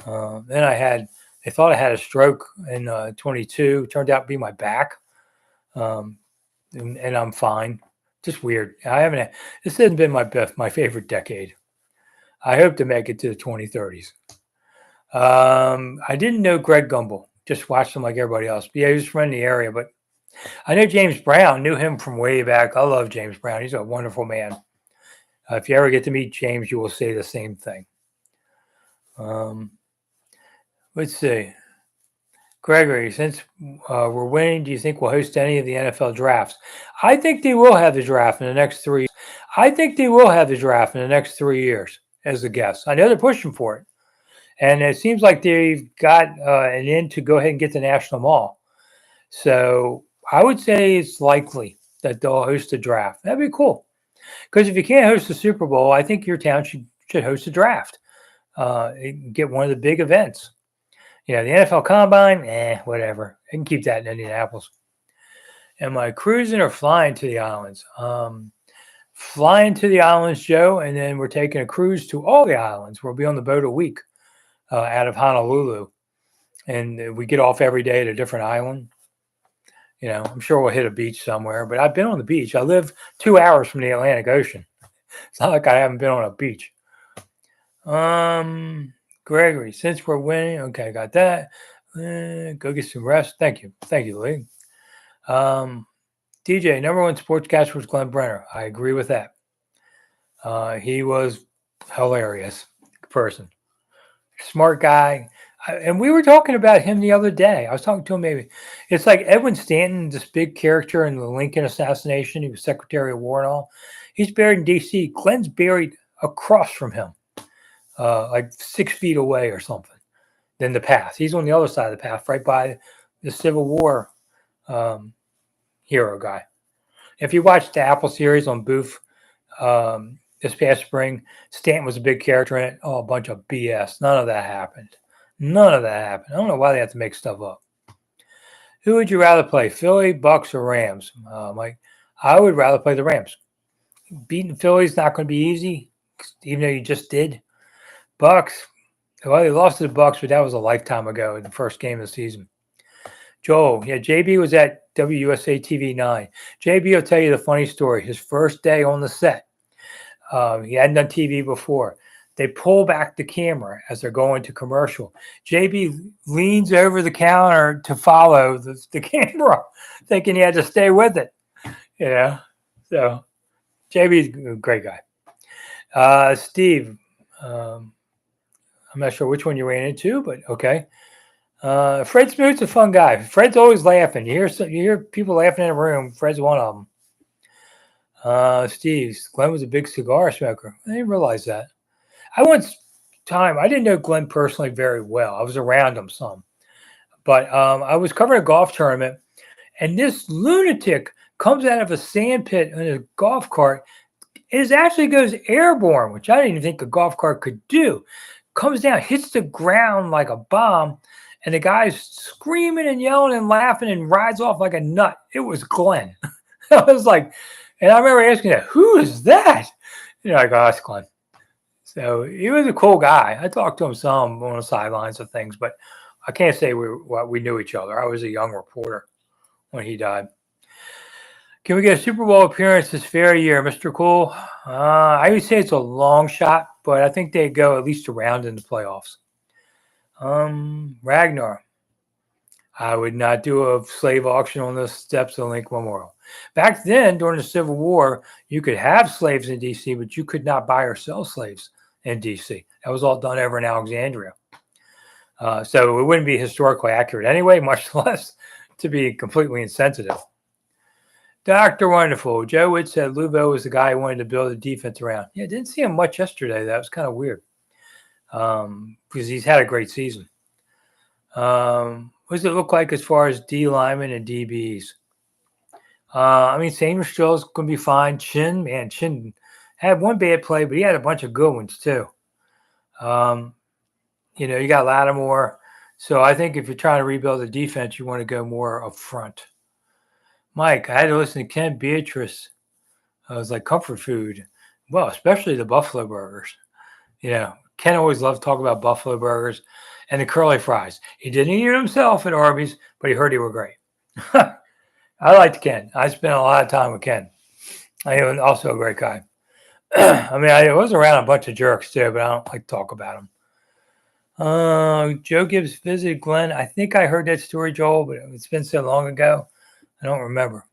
Then I thought I had a stroke in 22. Turned out to be my back. And I'm fine. Just weird. This hasn't been my favorite decade. I hope to make it to the 2030s. I didn't know Greg Gumbel. Just watched him like everybody else. But yeah, he was from the area, but I know James Brown. Knew him from way back. I love James Brown. He's a wonderful man. If you ever get to meet James, you will say the same thing. Let's see. Gregory, since we're winning, do you think we'll host any of the NFL drafts? I think they will have the draft in the next 3 years. I think they will have the draft in the next 3 years as a guess. I know they're pushing for it. And it seems like they've got an in to go ahead and get the National Mall. So I would say it's likely that they'll host a draft. That'd be cool. Because if you can't host the Super Bowl, I think your town should host a draft. Get one of the big events. Yeah, the NFL Combine, whatever. I can keep that in Indianapolis. Am I cruising or flying to the islands? Flying to the islands, Joe, and then we're taking a cruise to all the islands. We'll be on the boat a week out of Honolulu, and we get off every day at a different island. I'm sure we'll hit a beach somewhere, but I've been on the beach. I live 2 hours from the Atlantic Ocean. It's not like I haven't been on a beach. Gregory, since we're winning, okay, got that. Go get some rest. Thank you, Lee. DJ, number one sportscaster was Glenn Brenner. I agree with that. He was hilarious person, smart guy. And we were talking about him the other day. I was talking to him maybe. It's like Edwin Stanton, this big character in the Lincoln assassination. He was Secretary of War and all. He's buried in D.C. Glenn's buried across from him, like 6 feet away or something, than the path. He's on the other side of the path, right by the Civil War hero guy. If you watched the Apple series on Booth this past spring, Stanton was a big character in it. Oh, a bunch of BS. None of that happened. I don't know why they have to make stuff up. Who would you rather play, Philly, Bucks, or Rams? Mike, I would rather play the Rams. Beating Philly is not going to be easy, even though you just did. Bucks, well, they lost to the Bucks, but that was a lifetime ago in the first game of the season. Joel, yeah, JB was at WUSA TV 9. JB will tell you the funny story. His first day on the set, he hadn't done TV before. They pull back the camera as they're going to commercial. JB leans over the counter to follow the camera, thinking he had to stay with it. So JB's a great guy. Steve, I'm not sure which one you ran into, but okay. Fred Smoot's a fun guy. Fred's always laughing. You hear people laughing in a room. Fred's one of them. Steve, Glenn was a big cigar smoker. I didn't realize that. I didn't know Glenn personally very well. I was around him some. But I was covering a golf tournament, and this lunatic comes out of a sand pit in a golf cart. It actually goes airborne, which I didn't even think a golf cart could do. Comes down, hits the ground like a bomb, and the guy's screaming and yelling and laughing and rides off like a nut. It was Glenn. I was like, and I remember asking that, who is that? I go, that's Glenn. So he was a cool guy. I talked to him some on the sidelines of things, but I can't say we knew each other. I was a young reporter when he died. Can we get a Super Bowl appearance this fair year, Mr. Cool? I would say it's a long shot, but I think they go at least a round in the playoffs. Ragnar, I would not do a slave auction on the steps of Lincoln Memorial. Back then, during the Civil War, you could have slaves in D.C., but you could not buy or sell slaves in D.C. That was all done over in Alexandria. So it wouldn't be historically accurate anyway, much less to be completely insensitive. Dr. Wonderful. Joe Witt said Louvo was the guy who wanted to build a defense around. Yeah, didn't see him much yesterday. That was kind of weird because he's had a great season. What does it look like as far as D linemen and DBs? Sanders still is going to be fine. Chin had one bad play, but he had a bunch of good ones too. You got Lattimore. So I think if you're trying to rebuild the defense, you want to go more up front. Mike, I had to listen to Ken Beatrice. It was like comfort food. Well, especially the Buffalo burgers. Ken always loved to talk about Buffalo burgers and the curly fries. He didn't eat it himself at Arby's, but he heard they were great. I liked Ken. I spent a lot of time with Ken. He was also a great guy. I was around a bunch of jerks too, but I don't like to talk about them. Joe Gibbs visited Glenn. I think I heard that story, Joel, but it's been so long ago. I don't remember.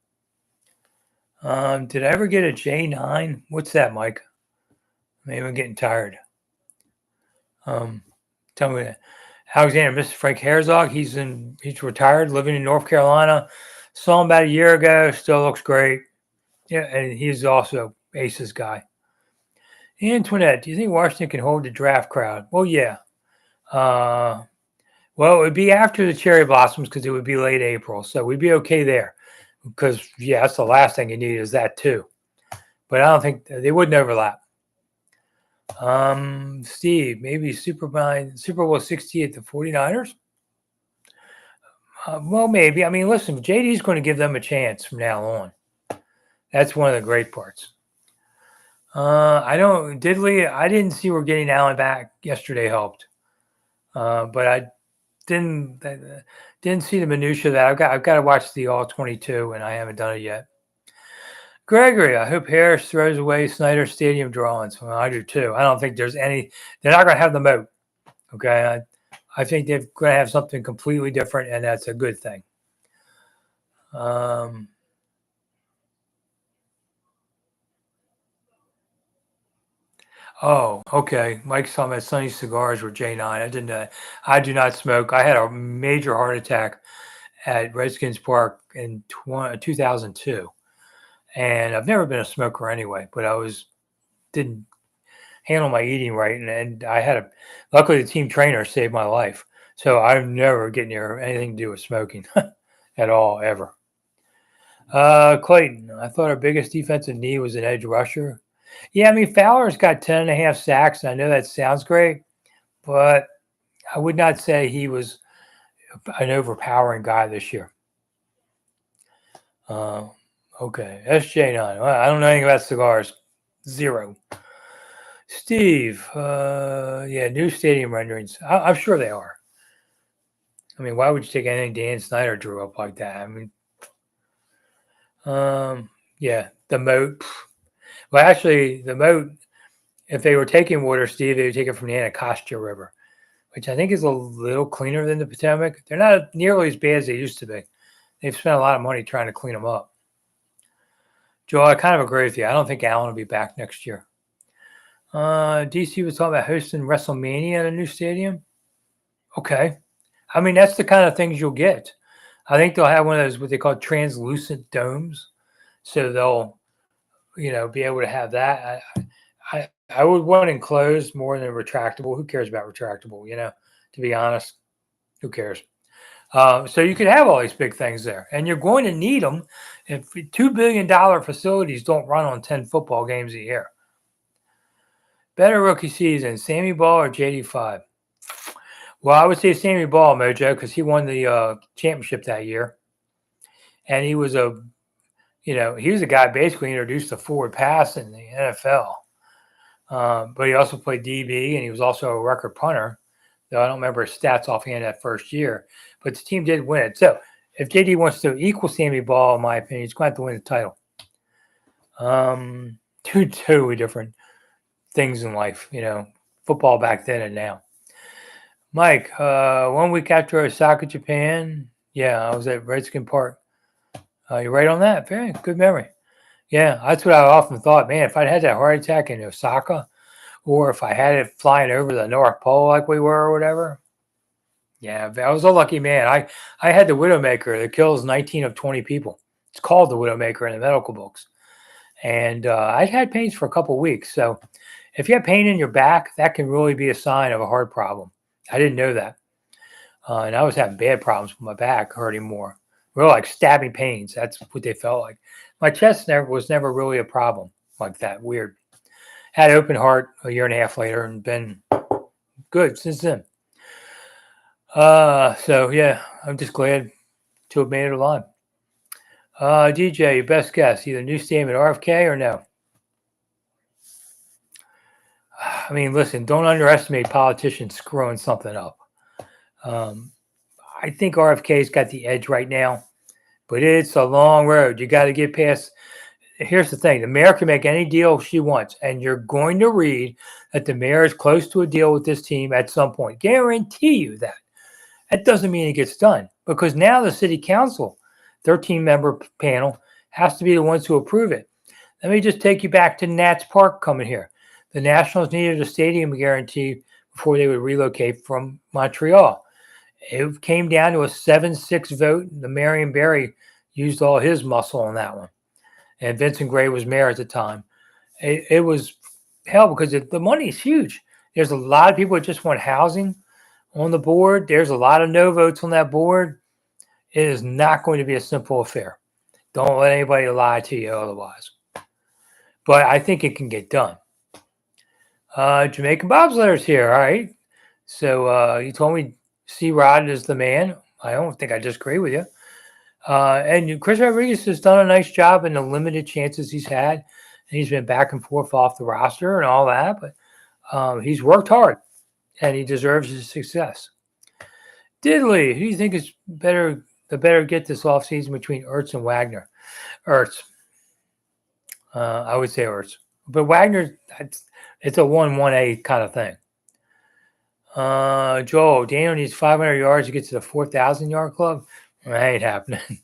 Did I ever get a J9? What's that, Mike? Maybe I'm getting tired. Tell me that. Alexander, Mr. Frank Herzog, he's retired, living in North Carolina. Saw him about a year ago. Still looks great. Yeah, and he's also Ace's guy. Antoinette, do you think Washington can hold the draft crowd? Well, yeah. Well, it would be after the cherry blossoms because it would be late April. So we'd be okay there because, yeah, that's the last thing you need is that too. But I don't think they wouldn't overlap. Steve, maybe Super Bowl 60 at the 49ers? Well, maybe. I mean, listen, JD's going to give them a chance from now on. That's one of the great parts. I don't. Diddley, I didn't see we're getting Allen back yesterday. Helped, but I didn't see the minutia of that. I've got to watch the All 22, and I haven't done it yet. Gregory, I hope Harris throws away Snider stadium drawings. Well, I do too. I don't think there's any. They're not going to have the moat. Okay, I think they're going to have something completely different, and that's a good thing. Oh, okay. Mike's talking about Sunny Cigars or J9. I do not smoke. I had a major heart attack at Redskins Park in 2002, and I've never been a smoker anyway. But didn't handle my eating right, and I had luckily the team trainer saved my life. So I've never get near anything to do with smoking at all ever. Clayton, I thought our biggest defensive need was an edge rusher. Yeah, I mean, Fowler's got 10.5 sacks. And I know that sounds great, but I would not say he was an overpowering guy this year. Okay, SJ9. Well, I don't know anything about cigars. 0. Steve, yeah, new stadium renderings. I'm sure they are. I mean, why would you take anything Dan Snider drew up like that? I mean, yeah, the moat. Well, actually, the moat, if they were taking water, Steve, they would take it from the Anacostia River, which I think is a little cleaner than the Potomac. They're not nearly as bad as they used to be. They've spent a lot of money trying to clean them up. Joe, I kind of agree with you. I don't think Allen will be back next year. DC was talking about hosting WrestleMania at a new stadium. Okay. I mean, that's the kind of things you'll get. I think they'll have one of those, what they call translucent domes. So they'll, be able to have that. I would want enclosed more than retractable. Who cares about retractable? To be honest, who cares? So you could have all these big things there, and you're going to need them if $2 billion facilities don't run on 10 football games a year. Better rookie season, Sammy Ball or JD5? Well, I would say Sammy Ball, Mojo, because he won the championship that year, and he was a guy basically introduced the forward pass in the NFL. But he also played DB, and he was also a record punter, though I don't remember his stats offhand that first year. But the team did win it. So if JD wants to equal Sammy Ball, in my opinion, he's going to have to win the title. Two totally different things in life, football back then and now. Mike, 1 week after Osaka, Japan, yeah, I was at Redskin Park. You're right on that. Very good memory. Yeah, that's what I often thought. Man, if I'd had that heart attack in Osaka, or if I had it flying over the North Pole like we were or whatever. Yeah, I was a lucky man. I had the Widowmaker that kills 19 of 20 people. It's called the Widowmaker in the medical books. And I had pains for a couple of weeks. So if you have pain in your back, that can really be a sign of a heart problem. I didn't know that. And I was having bad problems with my back hurting more. Real like stabbing pains. That's what they felt like. My chest was never really a problem like that. Weird. Had open heart a year and a half later and been good since then. So yeah, I'm just glad to have made it alive. DJ, your best guess, either new stadium at RFK or no? I mean, listen, don't underestimate politicians screwing something up. I think RFK's got the edge right now, but it's a long road. You got to get past. Here's the thing. The mayor can make any deal she wants, and you're going to read that the mayor is close to a deal with this team at some point. Guarantee you that. That doesn't mean it gets done, because now the city council, 13-member panel, has to be the ones who approve it. Let me just take you back to Nats Park coming here. The Nationals needed a stadium guarantee before they would relocate from Montreal. It came down to a 7-6 vote. The Marion Barry used all his muscle on that one. And Vincent Gray was mayor at the time. It was hell because the money is huge. There's a lot of people that just want housing on the board. There's a lot of no votes on that board. It is not going to be a simple affair. Don't let anybody lie to you otherwise. But I think it can get done. Jamaican bobsledders here. All right. So you told me C-Rod is the man. I don't think I disagree with you. And Chris Rodriguez has done a nice job in the limited chances he's had. And he's been back and forth off the roster and all that, but he's worked hard and he deserves his success. Diddley, who do you think is the better get this offseason between Ertz and Wagner? Ertz. I would say Ertz. But Wagner, it's a 1-1A kind of thing. Joel, Daniel needs 500 yards to get to the 4,000-yard club. That ain't happening.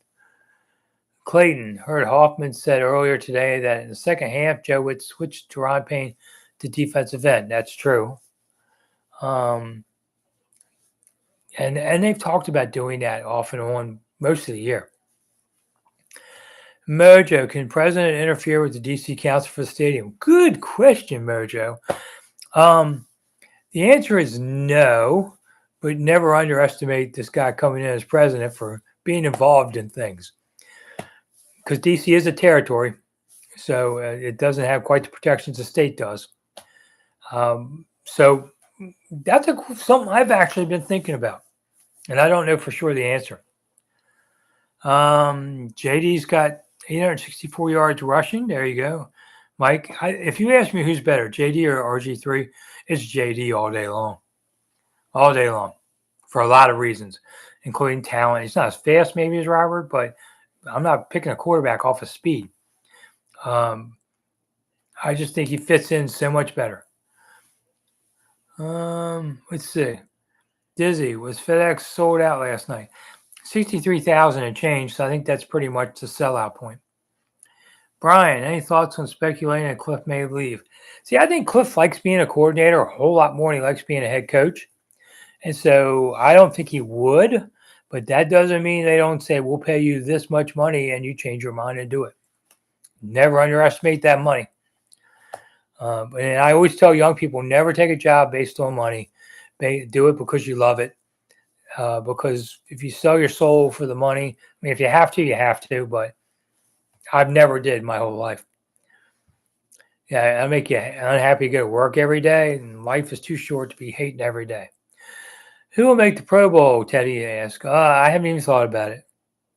Clayton, heard Hoffman said earlier today that in the second half, Joe would switch Teron Payne to defensive end. That's true. And they've talked about doing that off and on most of the year. Mojo, can president interfere with the DC council for the stadium? Good question, Mojo. The answer is no, but never underestimate this guy coming in as president for being involved in things. Because DC is a territory, so it doesn't have quite the protections the state does. So that's something I've actually been thinking about, and I don't know for sure the answer. JD's got 864 yards rushing. There you go. Mike, if you ask me who's better, JD or RG3, it's JD all day long. All day long. For a lot of reasons, including talent. He's not as fast maybe as Robert, but I'm not picking a quarterback off of speed. I just think he fits in so much better. Let's see. Dizzy, was FedEx sold out last night? 63,000 and change, so I think that's pretty much the sellout point. Brian, any thoughts on speculating that Cliff may leave? See, I think Cliff likes being a coordinator a whole lot more than he likes being a head coach. And so I don't think he would, but that doesn't mean they don't say, we'll pay you this much money and you change your mind and do it. Never underestimate that money. And I always tell young people, never take a job based on money. Do it because you love it. Because if you sell your soul for the money, I mean, if you have to, you have to, but I've never did my whole life. Yeah, I make you unhappy to go to work every day, and life is too short to be hating every day. Who will make the Pro Bowl, Teddy asked. I haven't even thought about it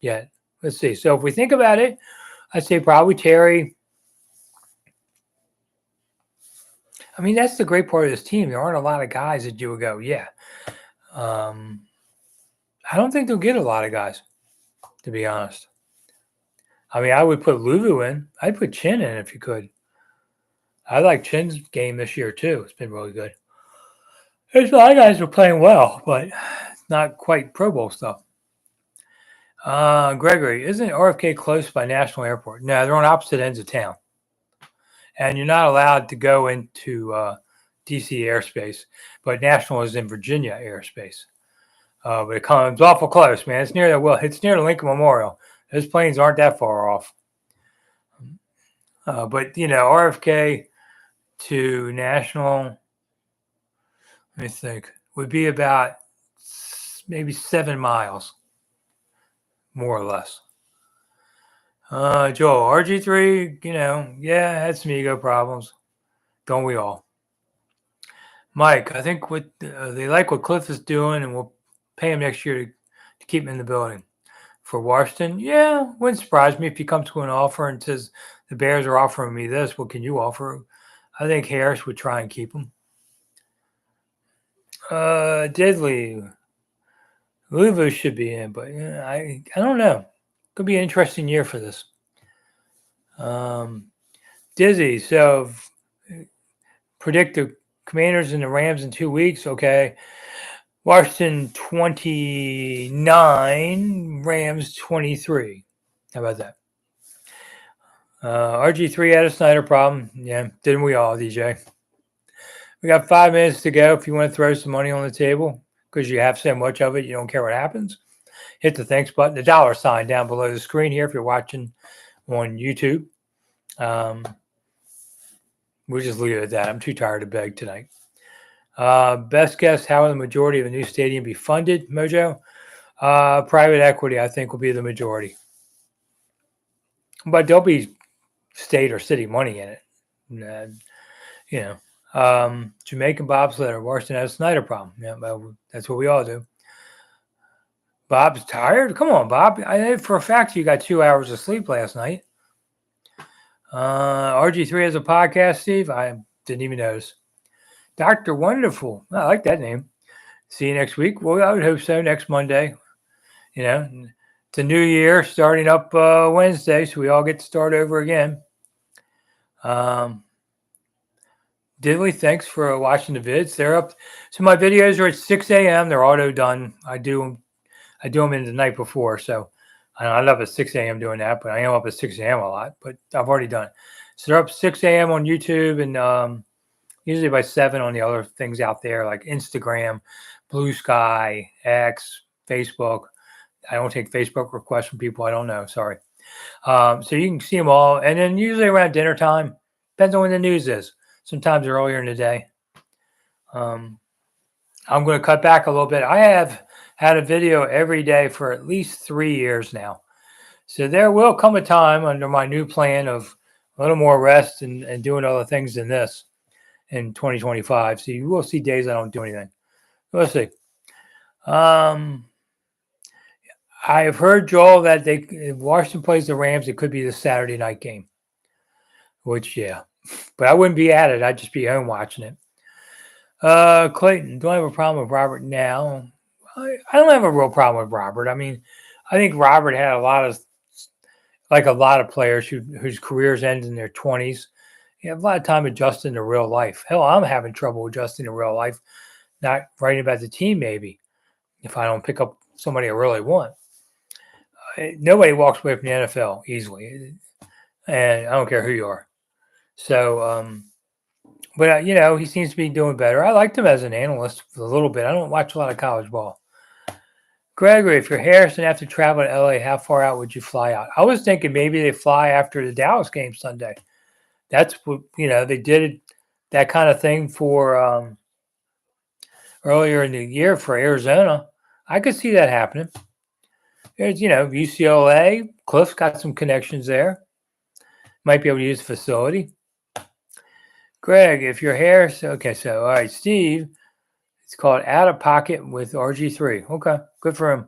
yet. Let's see. So if we think about it, I'd say probably Terry. I mean, that's the great part of this team. There aren't a lot of guys that you would go, yeah. I don't think they'll get a lot of guys, to be honest. I mean, I would put Luvu in. I'd put Chin in if you could. I like Chin's game this year, too. It's been really good. There's a lot of guys who are playing well, but not quite Pro Bowl stuff. Gregory, isn't RFK close by National Airport? No, they're on opposite ends of town. And you're not allowed to go into DC airspace, but National is in Virginia airspace. But it comes awful close, man. It's near the Lincoln Memorial. Those planes aren't that far off. But RFK to National, let me think, would be about maybe 7 miles, more or less. Joel, RG3, yeah, had some ego problems. Don't we all? Mike, I think they like what Cliff is doing, and we'll pay him next year to keep him in the building. For Washington, yeah, wouldn't surprise me if he comes to an offer and says, the Bears are offering me this. What can you offer? I think Harris would try and keep him. Diddley, Louisville should be in, but I don't know. Could be an interesting year for this. Dizzy, so predict the Commanders and the Rams in 2 weeks. Okay. Washington 29, Rams 23. How about that? RG3 had a Snider problem. Yeah, didn't we all, DJ? We got 5 minutes to go. If you want to throw some money on the table because you have so much of it, you don't care what happens, hit the thanks button, the dollar sign down below the screen here if you're watching on YouTube. We'll just leave it at that. I'm too tired to beg tonight. Best guess, how will the majority of the new stadium be funded, Mojo? Private equity, I think, will be the majority. But there'll be state or city money in it. Jamaican bobsled or Washington has a Snider problem. Yeah, well, that's what we all do. Bob's tired? Come on, Bob. I know for a fact you got 2 hours of sleep last night. RG3 has a podcast, Steve. I didn't even notice. Dr. Wonderful. I like that name. See you next week. Well, I would hope so. Next Monday. It's a new year starting up Wednesday, so we all get to start over again. Diddley, thanks for watching the vids. They're up. So my videos are at 6 a.m. They're auto done. I do them in the night before, so I'm up at 6 a.m. doing that, but I am up at 6 a.m. a lot, but I've already done it. So they're up 6 a.m. on YouTube and usually by 7 on the other things out there like Instagram, Blue Sky, X, Facebook. I don't take Facebook requests from people I don't know. Sorry. So you can see them all. And then usually around dinner time, depends on when the news is. Sometimes earlier in the day. I'm going to cut back a little bit. I have had a video every day for at least 3 years now. So there will come a time under my new plan of a little more rest and doing other things than this in 2025. So you will see days I don't do anything. We'll see. I've heard, Joel, that if Washington plays the Rams, it could be the Saturday night game. Which, yeah. But I wouldn't be at it. I'd just be home watching it. Clayton, don't have a problem with Robert now. I don't have a real problem with Robert. I mean, I think Robert had a lot of players whose careers end in their 20s. You have a lot of time adjusting to real life. Hell, I'm having trouble adjusting to real life, not writing about the team maybe, if I don't pick up somebody I really want. Nobody walks away from the NFL easily, and I don't care who you are. So, but he seems to be doing better. I liked him as an analyst a little bit. I don't watch a lot of college ball. Gregory, if you're Harrison have to travel to LA, how far out would you fly out? I was thinking maybe they fly after the Dallas game Sunday. That's what they did that kind of thing for earlier in the year for Arizona. I could see that happening. There's UCLA. Cliff's got some connections there. Might be able to use the facility. Greg, if you're Harris, okay, so all right, Steve, it's called Out of Pocket with RG3. Okay, good for him.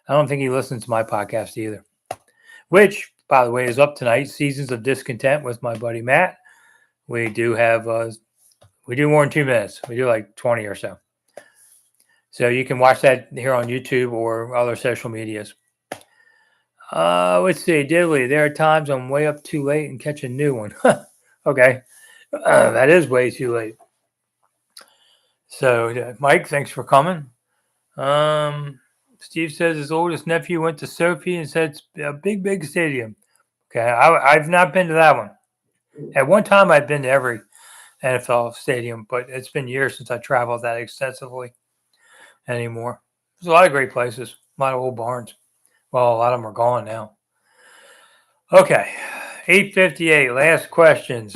I don't think he listens to my podcast either, which, by the way, is up tonight. Seasons of Discontent with my buddy Matt. We do have, we do more than 2 minutes. We do like 20 or so. So you can watch that here on YouTube or other social medias. Let's see, Diddley, there are times I'm way up too late and catch a new one. Okay. That is way too late. So, Mike, thanks for coming. Steve says his oldest nephew went to Sophie and said it's a big, big stadium. Okay, I've not been to that one. At one time, I'd been to every NFL stadium, but it's been years since I traveled that extensively anymore. There's a lot of great places, a lot of old barns. Well, a lot of them are gone now. Okay, 8:58, last questions.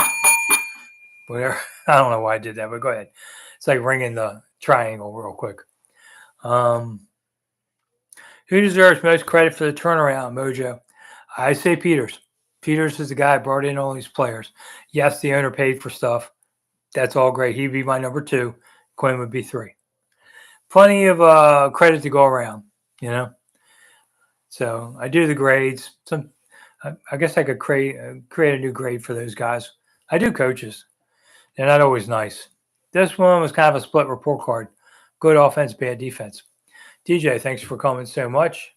Whatever. I don't know why I did that, but go ahead. It's like ringing the triangle real quick. Who deserves most credit for the turnaround, Mojo? I say Peters. Peters is the guy who brought in all these players. Yes, the owner paid for stuff. That's all great. He'd be my number 2. Quinn would be 3. Plenty of credit to go around, So I do the grades. I guess I could create a new grade for those guys. I do coaches. They're not always nice. This one was kind of a split report card. Good offense, bad defense. DJ, thanks for coming so much.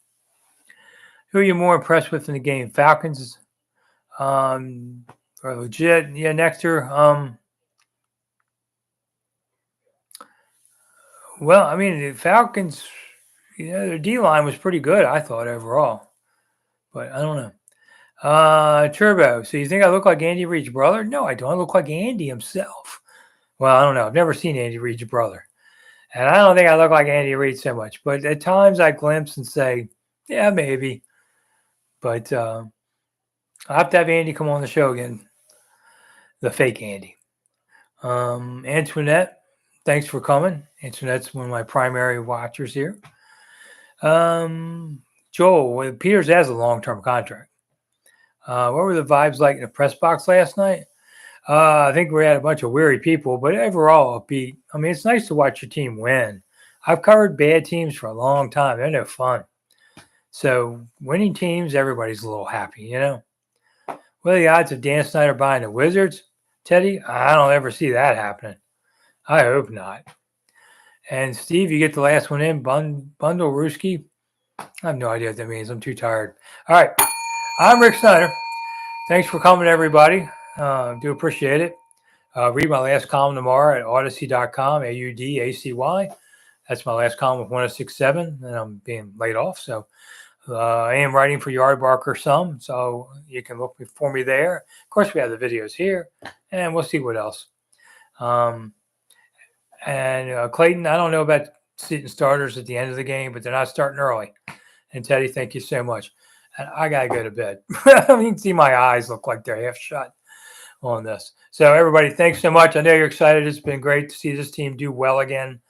Who are you more impressed with in the game? Falcons are legit. Yeah, Nectar. Well, I mean, the Falcons, their D-line was pretty good, I thought, overall. But I don't know. Turbo, so you think I look like Andy Reid's brother? No, I don't. I look like Andy himself. Well, I don't know. I've never seen Andy Reid's brother. And I don't think I look like Andy Reid so much. But at times I glimpse and say, yeah, maybe. But I'll have to have Andy come on the show again. The fake Andy. Antoinette, thanks for coming. Antoinette's one of my primary watchers here. Joel, Peters has a long-term contract. What were the vibes like in the press box last night? I think we had a bunch of weary people, but overall upbeat. I mean, it's nice to watch your team win. I've covered bad teams for a long time. They're no fun. So winning teams, everybody's a little happy, you know. What are the odds of Dan Snider buying the Wizards, Teddy? I don't ever see that happening. I hope not. And Steve, you get the last one in. Bundle Ruski. I have no idea what that means. I'm too tired. All right. I'm Rick Snider. Thanks for coming, everybody. Do appreciate it. Read my last column tomorrow at Odyssey.com, AUDACY. That's my last column with 1067, and I'm being laid off. So I am writing for Yardbarker some, so you can look for me there. Of course, we have the videos here, and we'll see what else. And Clayton, I don't know about sitting starters at the end of the game, but they're not starting early. And Teddy, thank you so much. And I got to go to bed. You can see my eyes look like they're half shut on this. So everybody, thanks so much. I know you're excited. It's been great to see this team do well again.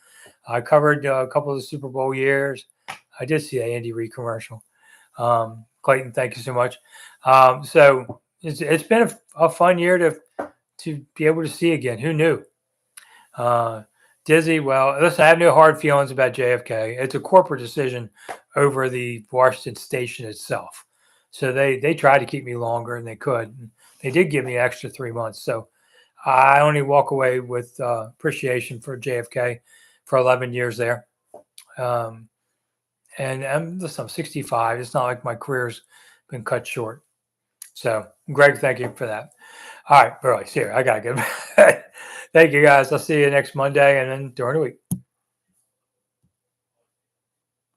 I covered a couple of the Super Bowl years. I did see that Andy Reid commercial. Clayton, thank you so much. So it's been a fun year to be able to see again. Who knew? Dizzy, well, listen, I have no hard feelings about JFK. It's a corporate decision over the Washington station itself. So they tried to keep me longer and they could. They did give me an extra 3 months. So I only walk away with appreciation for JFK for 11 years there. And I'm 65. It's not like my career's been cut short. So, Greg, thank you for that. All right, really, see you. I got to get back. Thank you, guys. I'll see you next Monday and then during the week.